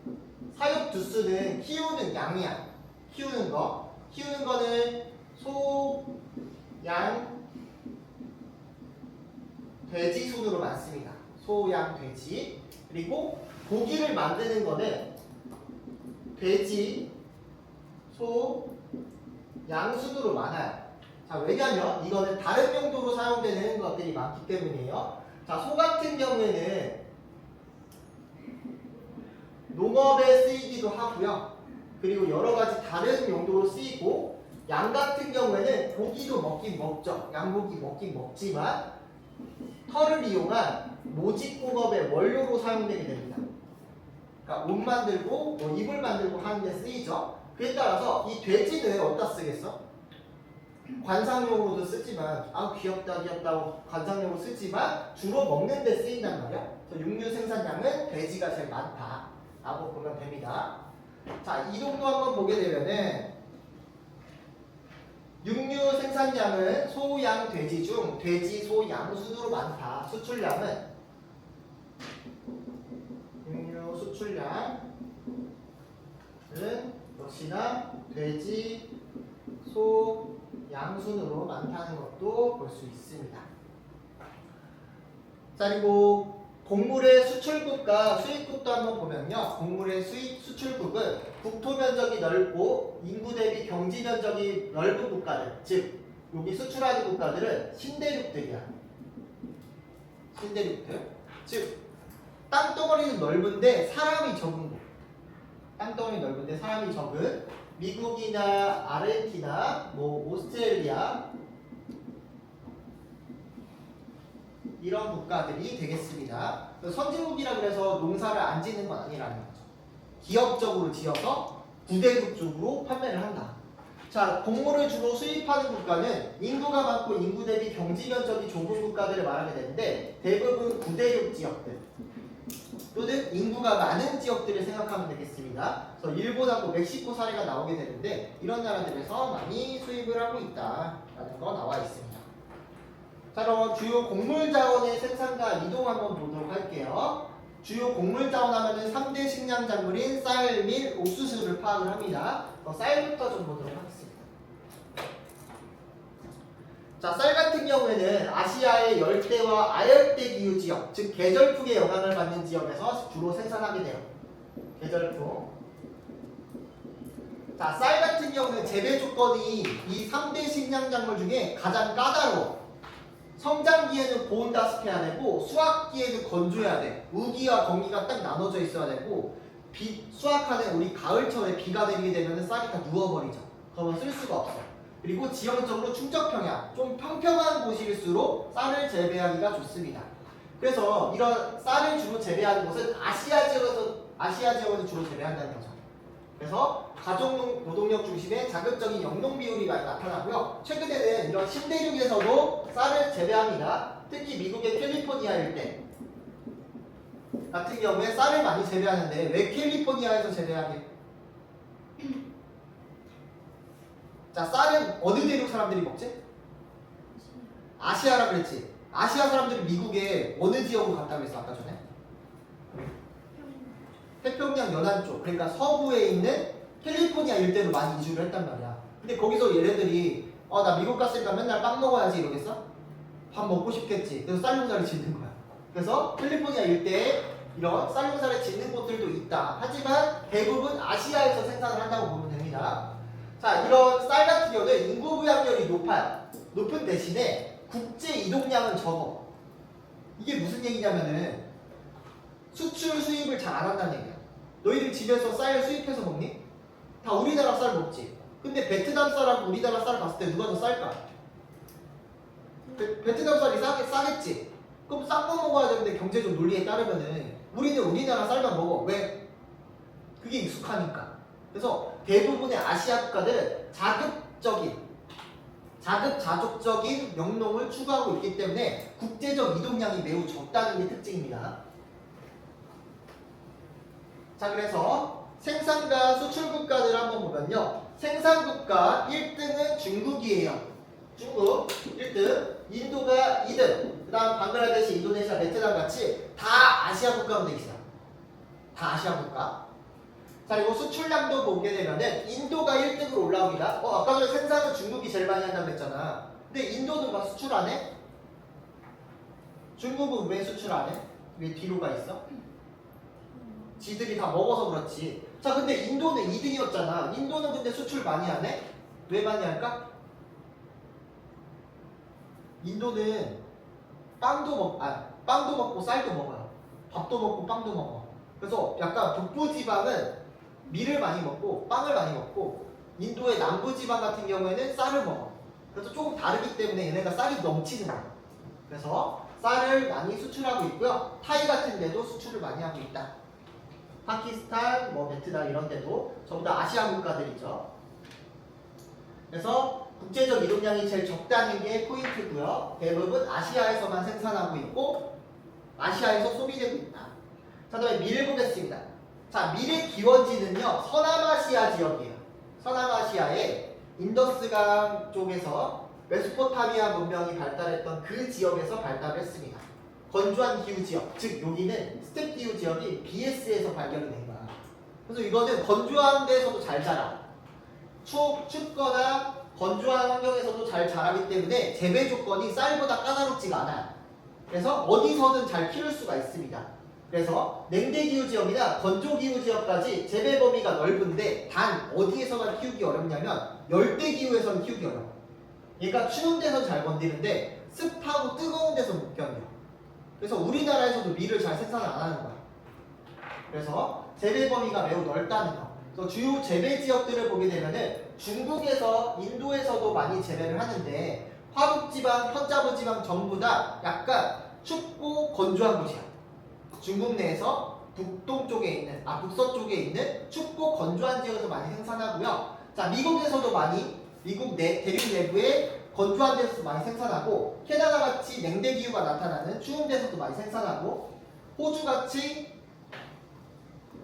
사육 두수는 키우는 양이야. 키우는 거는 소, 양, 돼지 순으로 많습니다. 소, 양, 돼지. 그리고 고기를 만드는 거는 돼지, 소, 양 순으로 많아요. 자, 왜냐면 이거는 다른 용도로 사용되는 것들이 많기 때문이에요. 자, 소 같은 경우에는 농업에 쓰이기도 하고요. 그리고 여러 가지 다른 용도로 쓰이고, 양 같은 경우에는 고기도 먹긴 먹죠. 양고기 먹긴 먹지만 털을 이용한 모직공업의 원료로 사용되게 됩니다. 그러니까 옷 만들고 이불 만들고 하는 데 쓰이죠. 그에 따라서 이 돼지는 어디다 쓰겠어? 관상용으로도 쓰지만 귀엽다 귀엽다고 관상용으로 쓰지만 주로 먹는 데 쓰인단 말이야. 그래서 육류 생산량은 돼지가 제일 많다라고 보면 됩니다. 자, 이동도 한번 보게 되면은 육류 생산량은 소, 양, 돼지 중 돼지, 소, 양 순으로 많다. 수출량은 육류 수출량은 역시나 돼지, 소, 양 순으로 많다는 것도 볼 수 있습니다. 자, 그리고 곡물의 수출국과 수입국도 한번 보면요. 곡물의 수출국은 국토 면적이 넓고 인구 대비 경지 면적이 넓은 국가들, 즉 여기 수출하는 국가들은 신대륙들이야. 신대륙들. 즉 땅덩어리는 넓은데 사람이 적은 곳. 땅덩어리 넓은데 사람이 적은 미국이나 아르헨티나, 오스트레일리아 이런 국가들이 되겠습니다. 선진국이라 그래서 농사를 안 짓는 건 아니라는 거죠. 기업적으로 지어서 부대국적으로 판매를 한다. 자, 곡물을 주로 수입하는 국가는 인구가 많고 인구 대비 경지 면적이 좁은 국가들을 말하게 되는데 대부분 부대국 지역들. 또는 인구가 많은 지역들을 생각하면 되겠습니다. 그래서 일본하고 멕시코 사례가 나오게 되는데 이런 나라들에서 많이 수입을 하고 있다라는 거 나와 있습니다. 자, 그럼 주요 곡물 자원의 생산과 이동 한번 보도록 할게요. 주요 곡물 자원 하면은 3대 식량 작물인 쌀, 밀, 옥수수를 파악을 합니다. 쌀부터 좀 보도록 하겠습니다. 자, 쌀 같은 경우에는 아시아의 열대와 아열대 기후 지역, 즉 계절풍의 영향을 받는 지역에서 주로 생산하게 돼요. 계절풍. 자, 쌀 같은 경우는 재배 조건이 이 3대 식량 작물 중에 가장 까다로워. 성장기에는 고온다습해야 되고 수확기에는 건조해야 돼. 우기와 건기가 딱 나눠져 있어야 되고 수확하는 우리 가을철에 비가 내리게 되면 쌀이 다 누워버리죠. 그러면 쓸 수가 없어. 그리고 지형적으로 충적평야, 좀 평평한 곳일수록 쌀을 재배하기가 좋습니다. 그래서 이런 쌀을 주로 재배하는 곳은 아시아 지역에서 주로 재배한다는 거죠. 그래서 가족 노동력 중심의 자극적인 영농 비율이 많이 나타나고요. 최근에는 이런 신대륙에서도 쌀을 재배합니다. 특히 미국의 캘리포니아 일대 같은 경우에 쌀을 많이 재배하는데 왜 캘리포니아에서 재배하게? 자, 쌀은 어느 대륙 사람들이 먹지? 아시아라 그랬지. 아시아 사람들이 미국의 어느 지역으로 갔다고 했어 아까 전에? 태평양 연안 쪽, 그러니까 서부에 있는 캘리포니아 일대로 많이 이주를 했단 말이야. 근데 거기서 얘네들이 나 미국 갔으니까 맨날 빵 먹어야지 이러겠어? 밥 먹고 싶겠지. 그래서 쌀 농사를 짓는 거야. 그래서 캘리포니아 일대에 이런 쌀 농사를 짓는 곳들도 있다. 하지만 대부분 아시아에서 생산을 한다고 보면 됩니다. 자, 이런 쌀 같은 경우는 인구 부양률이 높아요. 높은 대신에 국제 이동량은 적어. 이게 무슨 얘기냐면은 수출 수입을 잘 안 한다는 얘기야. 너희들 집에서 쌀 수입해서 먹니? 다 우리나라 쌀 먹지. 근데 베트남 쌀하고 우리나라 쌀 봤을 때 누가 더 쌀까? 베트남 쌀이 싸겠지. 그럼 싼 거 먹어야 되는데 경제적 논리에 따르면은 우리는 우리나라 쌀만 먹어. 왜? 그게 익숙하니까. 그래서 대부분의 아시아 국가들은 자급자족적인 영농을 추구하고 있기 때문에 국제적 이동량이 매우 적다는 게 특징입니다. 자, 그래서 생산과 수출 국가들 한번 보면요. 생산국가 1등은 중국이에요. 중국 1등, 인도가 2등, 그 다음 방글라데시, 인도네시아, 베트남 같이 다 아시아 국가로 돼 있어요. 다 아시아 국가. 자, 그리고 수출량도 보게 되면은 인도가 1등으로 올라옵니다. 아까 전에 생산은 중국이 제일 많이 한다고 했잖아. 근데 인도는 막 수출 안 해? 중국은 왜 수출 안 해? 왜 뒤로 가 있어? 지들이 다 먹어서 그렇지. 자, 근데 인도는 2등이었잖아. 인도는 근데 수출 많이 안 해? 왜 많이 할까? 인도는 빵도 먹고 쌀도 먹어요. 밥도 먹고 빵도 먹어. 그래서 약간 북부 지방은 밀을 많이 먹고 빵을 많이 먹고 인도의 남부 지방 같은 경우에는 쌀을 먹어. 그래서 조금 다르기 때문에 얘네가 쌀이 넘치는 거야. 그래서 쌀을 많이 수출하고 있고요. 타이 같은 데도 수출을 많이 하고 있다. 파키스탄, 베트남 이런 데도 전부 다 아시아 국가들이죠. 그래서 국제적 이동량이 제일 적다는 게 포인트고요. 대부분 아시아에서만 생산하고 있고 아시아에서 소비되고 있다. 자, 다음에 밀을 보겠습니다. 자, 밀의 기원지는요, 서남아시아 지역이에요. 서남아시아의 인더스강 쪽에서 메소포타미아 문명이 발달했던 그 지역에서 발달했습니다. 건조한 기후 지역, 즉 여기는 스텝 기후 지역이 BS에서 발견이 된 거야. 그래서 이거는 건조한 데서도 잘 자라. 춥거나 건조한 환경에서도 잘 자라기 때문에 재배 조건이 쌀보다 까다롭지가 않아요. 그래서 어디서든 잘 키울 수가 있습니다. 그래서 냉대 기후 지역이나 건조 기후 지역까지 재배 범위가 넓은데 단 어디에서만 키우기 어렵냐면 열대 기후에서는 키우기 어려워. 얘가 추운 데서 잘 건드리는데 습하고 뜨거운 데서 못 견뎌. 그래서 우리나라에서도 밀을 잘 생산을 안 하는 거야. 그래서 재배 범위가 매우 넓다는 거. 그래서 주요 재배 지역들을 보게 되면은 중국에서 인도에서도 많이 재배를 하는데 화북지방, 편자부지방 전부 다 약간 춥고 건조한 곳이야. 중국 내에서 북서쪽에 있는 춥고 건조한 지역에서 많이 생산하고요. 자, 미국에서도 많이 미국 대륙 내부에 건조한 데서 많이 생산하고 캐나다 같이 냉대 기후가 나타나는 추운 데서도 많이 생산하고 호주 같이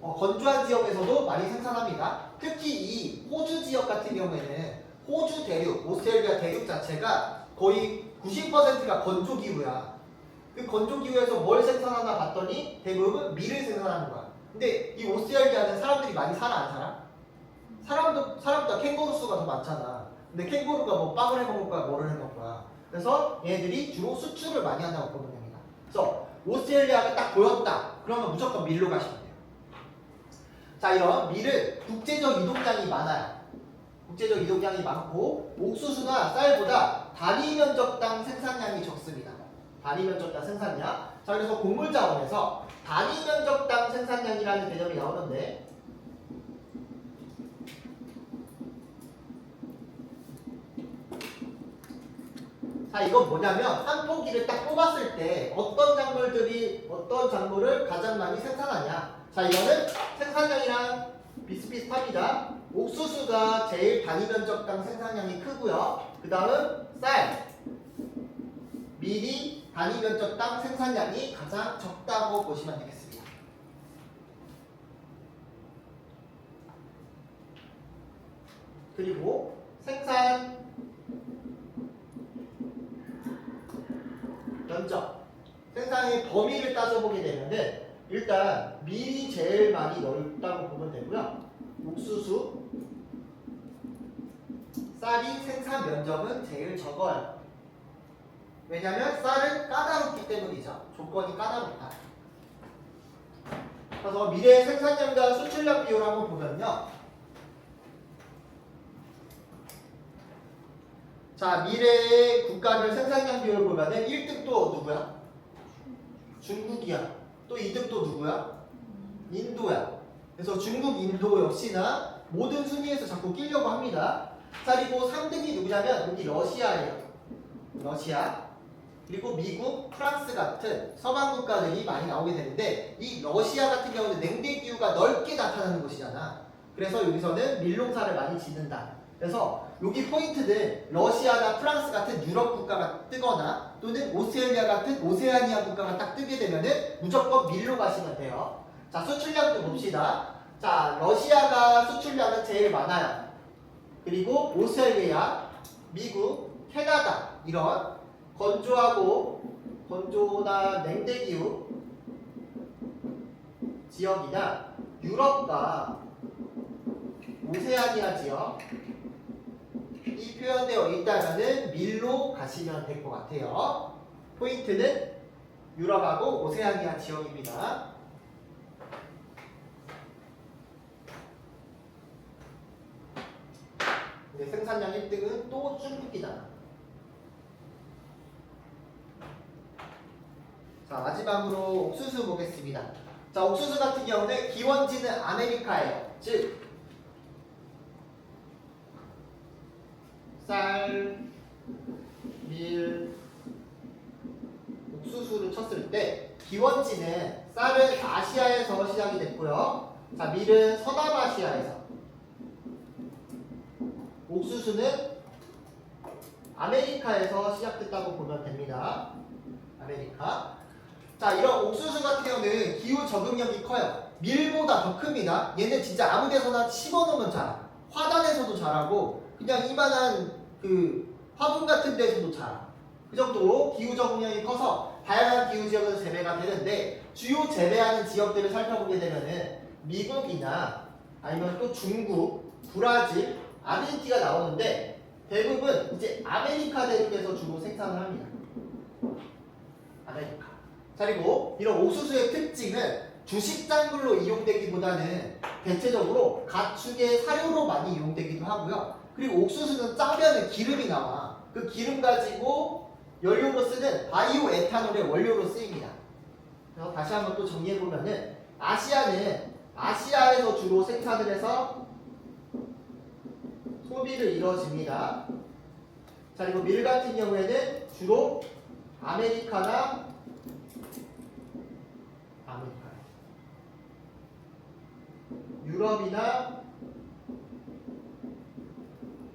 건조한 지역에서도 많이 생산합니다. 특히 이 호주 지역 같은 경우에는 호주 대륙, 오스트레일리아 대륙 자체가 거의 90%가 건조 기후야. 그 건조 기후에서 뭘 생산하나 봤더니 대부분 밀을 생산하는 거야. 근데 이 오스트레일리아는 사람들이 많이 살아 안 살아? 사람보다 캥거루 수가 더 많잖아. 근데 캥거루가 뭐 빵을 해 먹을 거야, 뭐를 해 먹을 거야. 그래서 얘네들이 주로 수출을 많이 한다고 보면 됩니다. 그래서 오스트레일리아가 딱 보였다. 그러면 무조건 밀로 가시면 돼요. 자, 이런 밀은 국제적 이동량이 많아요. 국제적 이동량이 많고 옥수수나 쌀보다 단위 면적당 생산량이 적습니다. 단위 면적당 생산량. 자, 그래서 곡물자원에서 단위 면적당 생산량이라는 개념이 나오는데 자, 이건 뭐냐면 한 포기를 딱 뽑았을 때 어떤 작물을 가장 많이 생산하냐. 자, 이거는 생산량이랑 비슷비슷합니다. 옥수수가 제일 단위 면적당 생산량이 크고요. 그 다음 쌀, 밀이 단위 면적당 생산량이 가장 적다고 보시면 되겠습니다. 그리고 생산 면적, 생산의 범위를 따져보게 되면은 일단 밀이 제일 많이 넓다고 보면 되고요. 옥수수, 쌀이 생산 면적은 제일 적어요. 왜냐면 쌀은 까다롭기 때문이죠. 조건이 까다롭다. 그래서 밀의 생산량과 수출량 비율을 한번 보면요. 자, 밀의 국가별 생산량 비율을 보면은 1등도 누구야? 중국이야. 또 2등도 누구야? 인도야. 그래서 중국, 인도 역시나 모든 순위에서 자꾸 끼려고 합니다. 자, 그리고 3등이 누구냐면 여기 러시아예요. 러시아. 그리고 미국, 프랑스 같은 서방 국가들이 많이 나오게 되는데 이 러시아 같은 경우는 냉대 기후가 넓게 나타나는 곳이잖아. 그래서 여기서는 밀농사를 많이 짓는다. 그래서 여기 포인트는 러시아나 프랑스 같은 유럽 국가가 뜨거나 또는 오스트레일리아 같은 오세아니아 국가가 딱 뜨게 되면은 무조건 밀로 가시면 돼요. 자, 수출량도 봅시다. 자, 러시아가 수출량은 제일 많아요. 그리고 오스트레일리아, 미국, 캐나다 이런 건조나 냉대기후 지역이나 유럽과 오세아니아 지역 이 표현되어 있다면은 밀로 가시면 될 것 같아요. 포인트는 유럽하고 오세아니아 지역입니다. 근데 생산량 1등은 또 중국이다. 자, 마지막으로 옥수수 보겠습니다. 자, 옥수수 같은 경우는 기원지는 아메리카예요. 즉 쌀, 밀, 옥수수를 쳤을 때 기원지는 쌀은 아시아에서 시작이 됐고요. 자, 밀은 서남아시아에서, 옥수수는 아메리카에서 시작됐다고 보면 됩니다. 아메리카. 자, 이런 옥수수 같은 경우는 기후 적응력이 커요. 밀보다 더 큽니다. 얘는 진짜 아무 데서나 집어넣으면 자라. 화단에서도 자라고 그냥 이만한 그 화분 같은 데서도 자라. 그 정도로 기후 적응력이 커서 다양한 기후 지역에서 재배가 되는데 주요 재배하는 지역들을 살펴보게 되면은 미국이나 아니면 또 중국, 브라질, 아르헨티나가 나오는데 대부분 이제 아메리카 대륙에서 주로 생산을 합니다. 아메리카. 자, 그리고 이런 옥수수의 특징은 주식작물로 이용되기보다는 대체적으로 가축의 사료로 많이 이용되기도 하고요. 그리고 옥수수는 짜면은 기름이 나와. 그 기름 가지고 연료로 쓰는 바이오 에탄올의 원료로 쓰입니다. 그래서 다시 한번 또 정리해보면은 아시아는 아시아에서 주로 생산을 해서 소비를 이루어집니다. 자, 그리고 밀 같은 경우에는 주로 아메리카, 유럽이나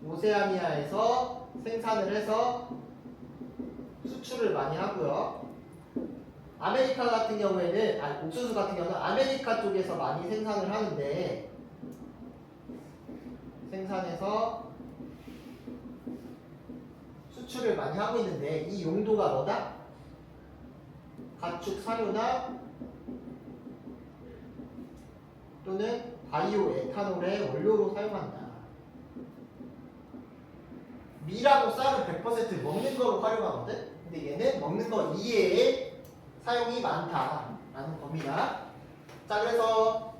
오세아니아에서 생산을 해서 수출을 많이 하고요. 아메리카 같은 경우에는 옥수수 같은 경우는 아메리카 쪽에서 많이 생산을 하는데 생산해서 수출을 많이 하고 있는데 이 용도가 뭐다? 가축 사료나 또는 바이오 에탄올의 원료로 사용한다. 밀하고 쌀을 100% 먹는 거로 활용하거든? 근데 얘는 먹는 거 이외에 사용이 많다라는 겁니다. 자, 그래서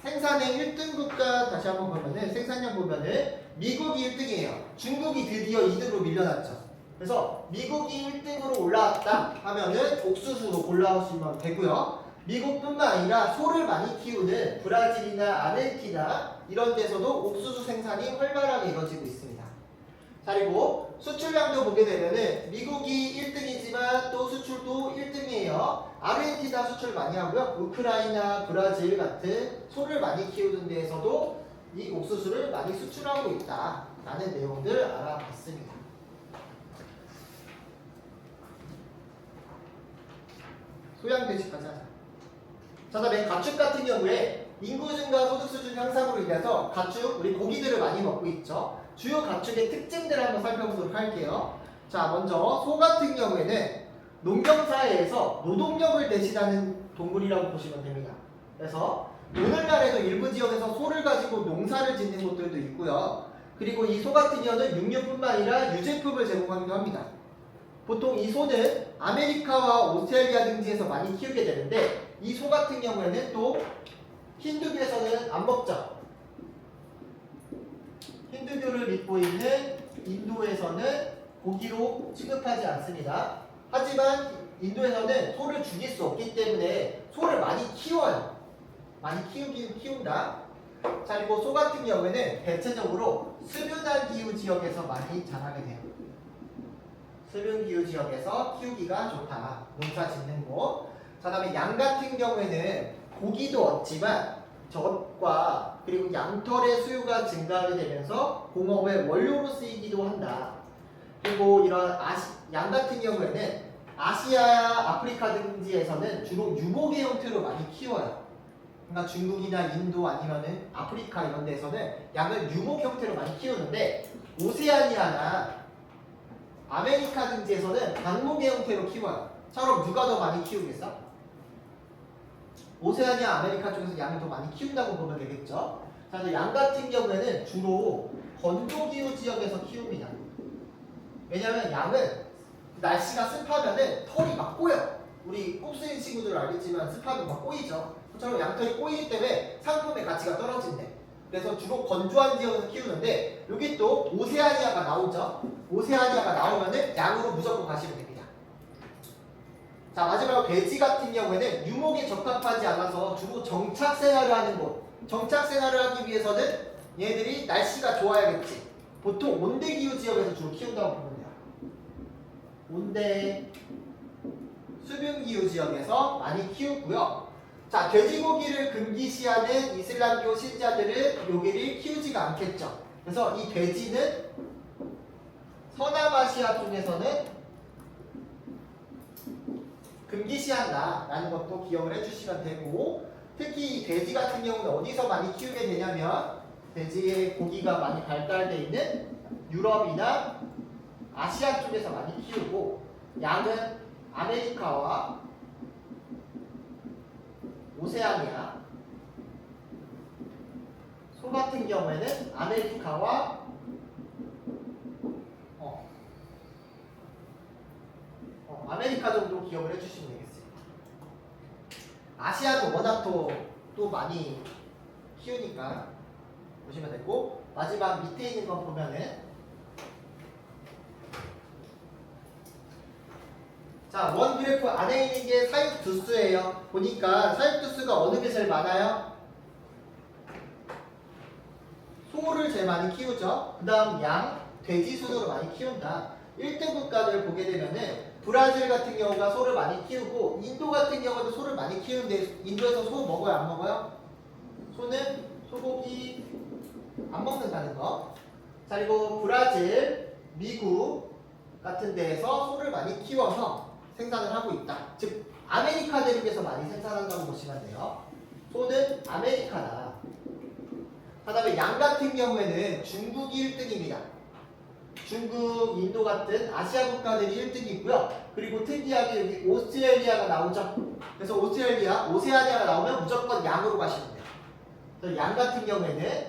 생산의 1등 국가 다시 한번 보면은 생산량 보면은 미국이 1등이에요. 중국이 드디어 2등으로 밀려났죠. 그래서 미국이 1등으로 올라왔다 하면은 옥수수로 골라오시면 되고요. 미국뿐만 아니라 소를 많이 키우는 브라질이나 아르헨티나 이런 데서도 옥수수 생산이 활발하게 이루어지고 있습니다. 자, 그리고 수출량도 보게 되면은 미국이 1등이지만 또 수출도 1등이에요. 아르헨티나 수출 많이 하고요. 우크라이나, 브라질 같은 소를 많이 키우는 데에서도 이 옥수수를 많이 수출하고 있다라는 내용들 알아봤습니다. 소양대식까지 하자. 자, 다음에 가축 같은 경우에 인구 증가, 소득 수준 향상으로 인해서 가축, 우리 고기들을 많이 먹고 있죠. 주요 가축의 특징들을 한번 살펴보도록 할게요. 자, 먼저 소 같은 경우에는 농경사회에서 노동력을 대신하는 동물이라고 보시면 됩니다. 그래서 오늘날에도 일부 지역에서 소를 가지고 농사를 짓는 곳들도 있고요. 그리고 이 소 같은 경우는 육류뿐만 아니라 유제품을 제공하기도 합니다. 보통 이 소는 아메리카와 오스트레일리아 등지에서 많이 키우게 되는데 이 소 같은 경우에는 또 힌두교에서는 안 먹죠. 힌두교를 믿고 있는 인도에서는 고기로 취급하지 않습니다. 하지만 인도에서는 소를 죽일 수 없기 때문에 소를 많이 키워요. 많이 키운다. 자, 그리고 소 같은 경우에는 대체적으로 수변한 기후 지역에서 많이 자라게 돼요. 수변 기후 지역에서 키우기가 좋다. 농사 짓는 곳. 자, 다음에 양 같은 경우에는 고기도 얻지만 젖과 그리고 양털의 수요가 증가하게 되면서 공업의 원료로 쓰이기도 한다. 그리고 이런 양 같은 경우에는 아시아, 아프리카 등지에서는 주로 유목의 형태로 많이 키워요. 그러니까 중국이나 인도 아니면은 아프리카 이런 데서는 양을 유목 형태로 많이 키우는데 오세아니아나 아메리카 등지에서는 방목의 형태로 키워요. 자, 그럼 누가 더 많이 키우겠어? 오세아니아, 아메리카 쪽에서 양을 더 많이 키운다고 보면 되겠죠. 자, 양 같은 경우에는 주로 건조기후 지역에서 키웁니다. 왜냐면 양은 날씨가 습하면은 털이 막 꼬여. 우리 곱슬인 친구들 알겠지만 습하면 막 꼬이죠. 그처럼 양털이 꼬이기 때문에 상품의 가치가 떨어진대. 그래서 주로 건조한 지역에서 키우는데 여기 또 오세아니아가 나오죠. 오세아니아가 나오면은 양으로 무조건 가시면 됩니다. 자, 마지막으로 돼지 같은 경우에는 유목에 적합하지 않아서 주로 정착 생활을 하는 곳. 정착 생활을 하기 위해서는 얘들이 날씨가 좋아야겠지. 보통 온대기후 지역에서 주로 키운다고 보면 돼요. 온대 수변기후 지역에서 많이 키우고요. 자, 돼지고기를 금기시하는 이슬람교 신자들은 여기를 키우지가 않겠죠. 그래서 이 돼지는 서남아시아 쪽에서는 금기시한다라는 것도 기억을 해주시면 되고, 특히 이 돼지 같은 경우는 어디서 많이 키우게 되냐면 돼지의 고기가 많이 발달되어 있는 유럽이나 아시아 쪽에서 많이 키우고, 양은 아메리카와 오세아니아, 소 같은 경우에는 아메리카와 아메리카 정도 기억을 해주시면 되겠습니다. 아시아도 워낙 또 많이 키우니까 보시면 되고, 마지막 밑에 있는 거 보면은 자, 원 그래프 안에 있는 게 사육 두수예요. 보니까 사육 두수가 어느 게 제일 많아요? 소를 제일 많이 키우죠. 그 다음 양, 돼지 순으로 많이 키운다. 1등 국가들 보게 되면은 브라질 같은 경우가 소를 많이 키우고, 인도 같은 경우도 소를 많이 키우는데 인도에서 소 먹어요, 안 먹어요? 소는 소고기 안 먹는다는 거. 자, 그리고 브라질, 미국 같은 데에서 소를 많이 키워서 생산을 하고 있다. 즉 아메리카 대륙에서 많이 생산한다고 보시면 돼요. 소는 아메리카다. 그다음에 양 같은 경우에는 중국이 1등입니다. 중국, 인도 같은 아시아 국가들이 1등이고요. 그리고 특이하게 여기 오스트레일리아가 나오죠. 그래서 오스트레일리아, 오세아니아가 나오면 무조건 양으로 가시면 돼요. 그래서 양 같은 경우에는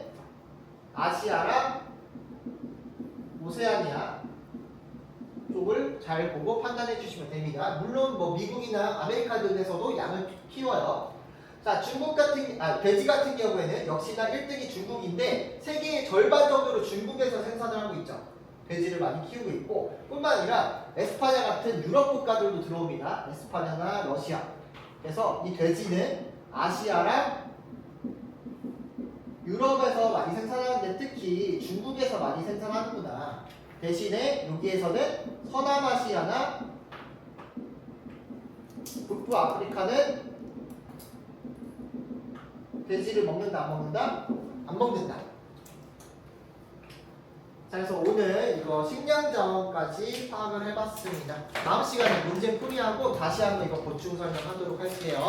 아시아랑 오세아니아 쪽을 잘 보고 판단해 주시면 됩니다. 물론 뭐 미국이나 아메리카 등에서도 양을 키워요. 자, 돼지 같은 경우에는 역시나 1등이 중국인데 세계의 절반 정도로 중국에서 생산을 하고 있죠. 돼지를 많이 키우고 있고 뿐만 아니라 에스파냐 같은 유럽 국가들도 들어옵니다. 에스파냐나 러시아. 그래서 이 돼지는 아시아랑 유럽에서 많이 생산하는데 특히 중국에서 많이 생산하는구나. 대신에 여기에서는 서남아시아나 북부아프리카는 돼지를 먹는다 안 먹는다? 안 먹는다. 자, 그래서 오늘 이거 식량자원까지 파악을 해봤습니다. 다음 시간에 문제 풀이하고 다시 한번 이거 보충 설명하도록 할게요.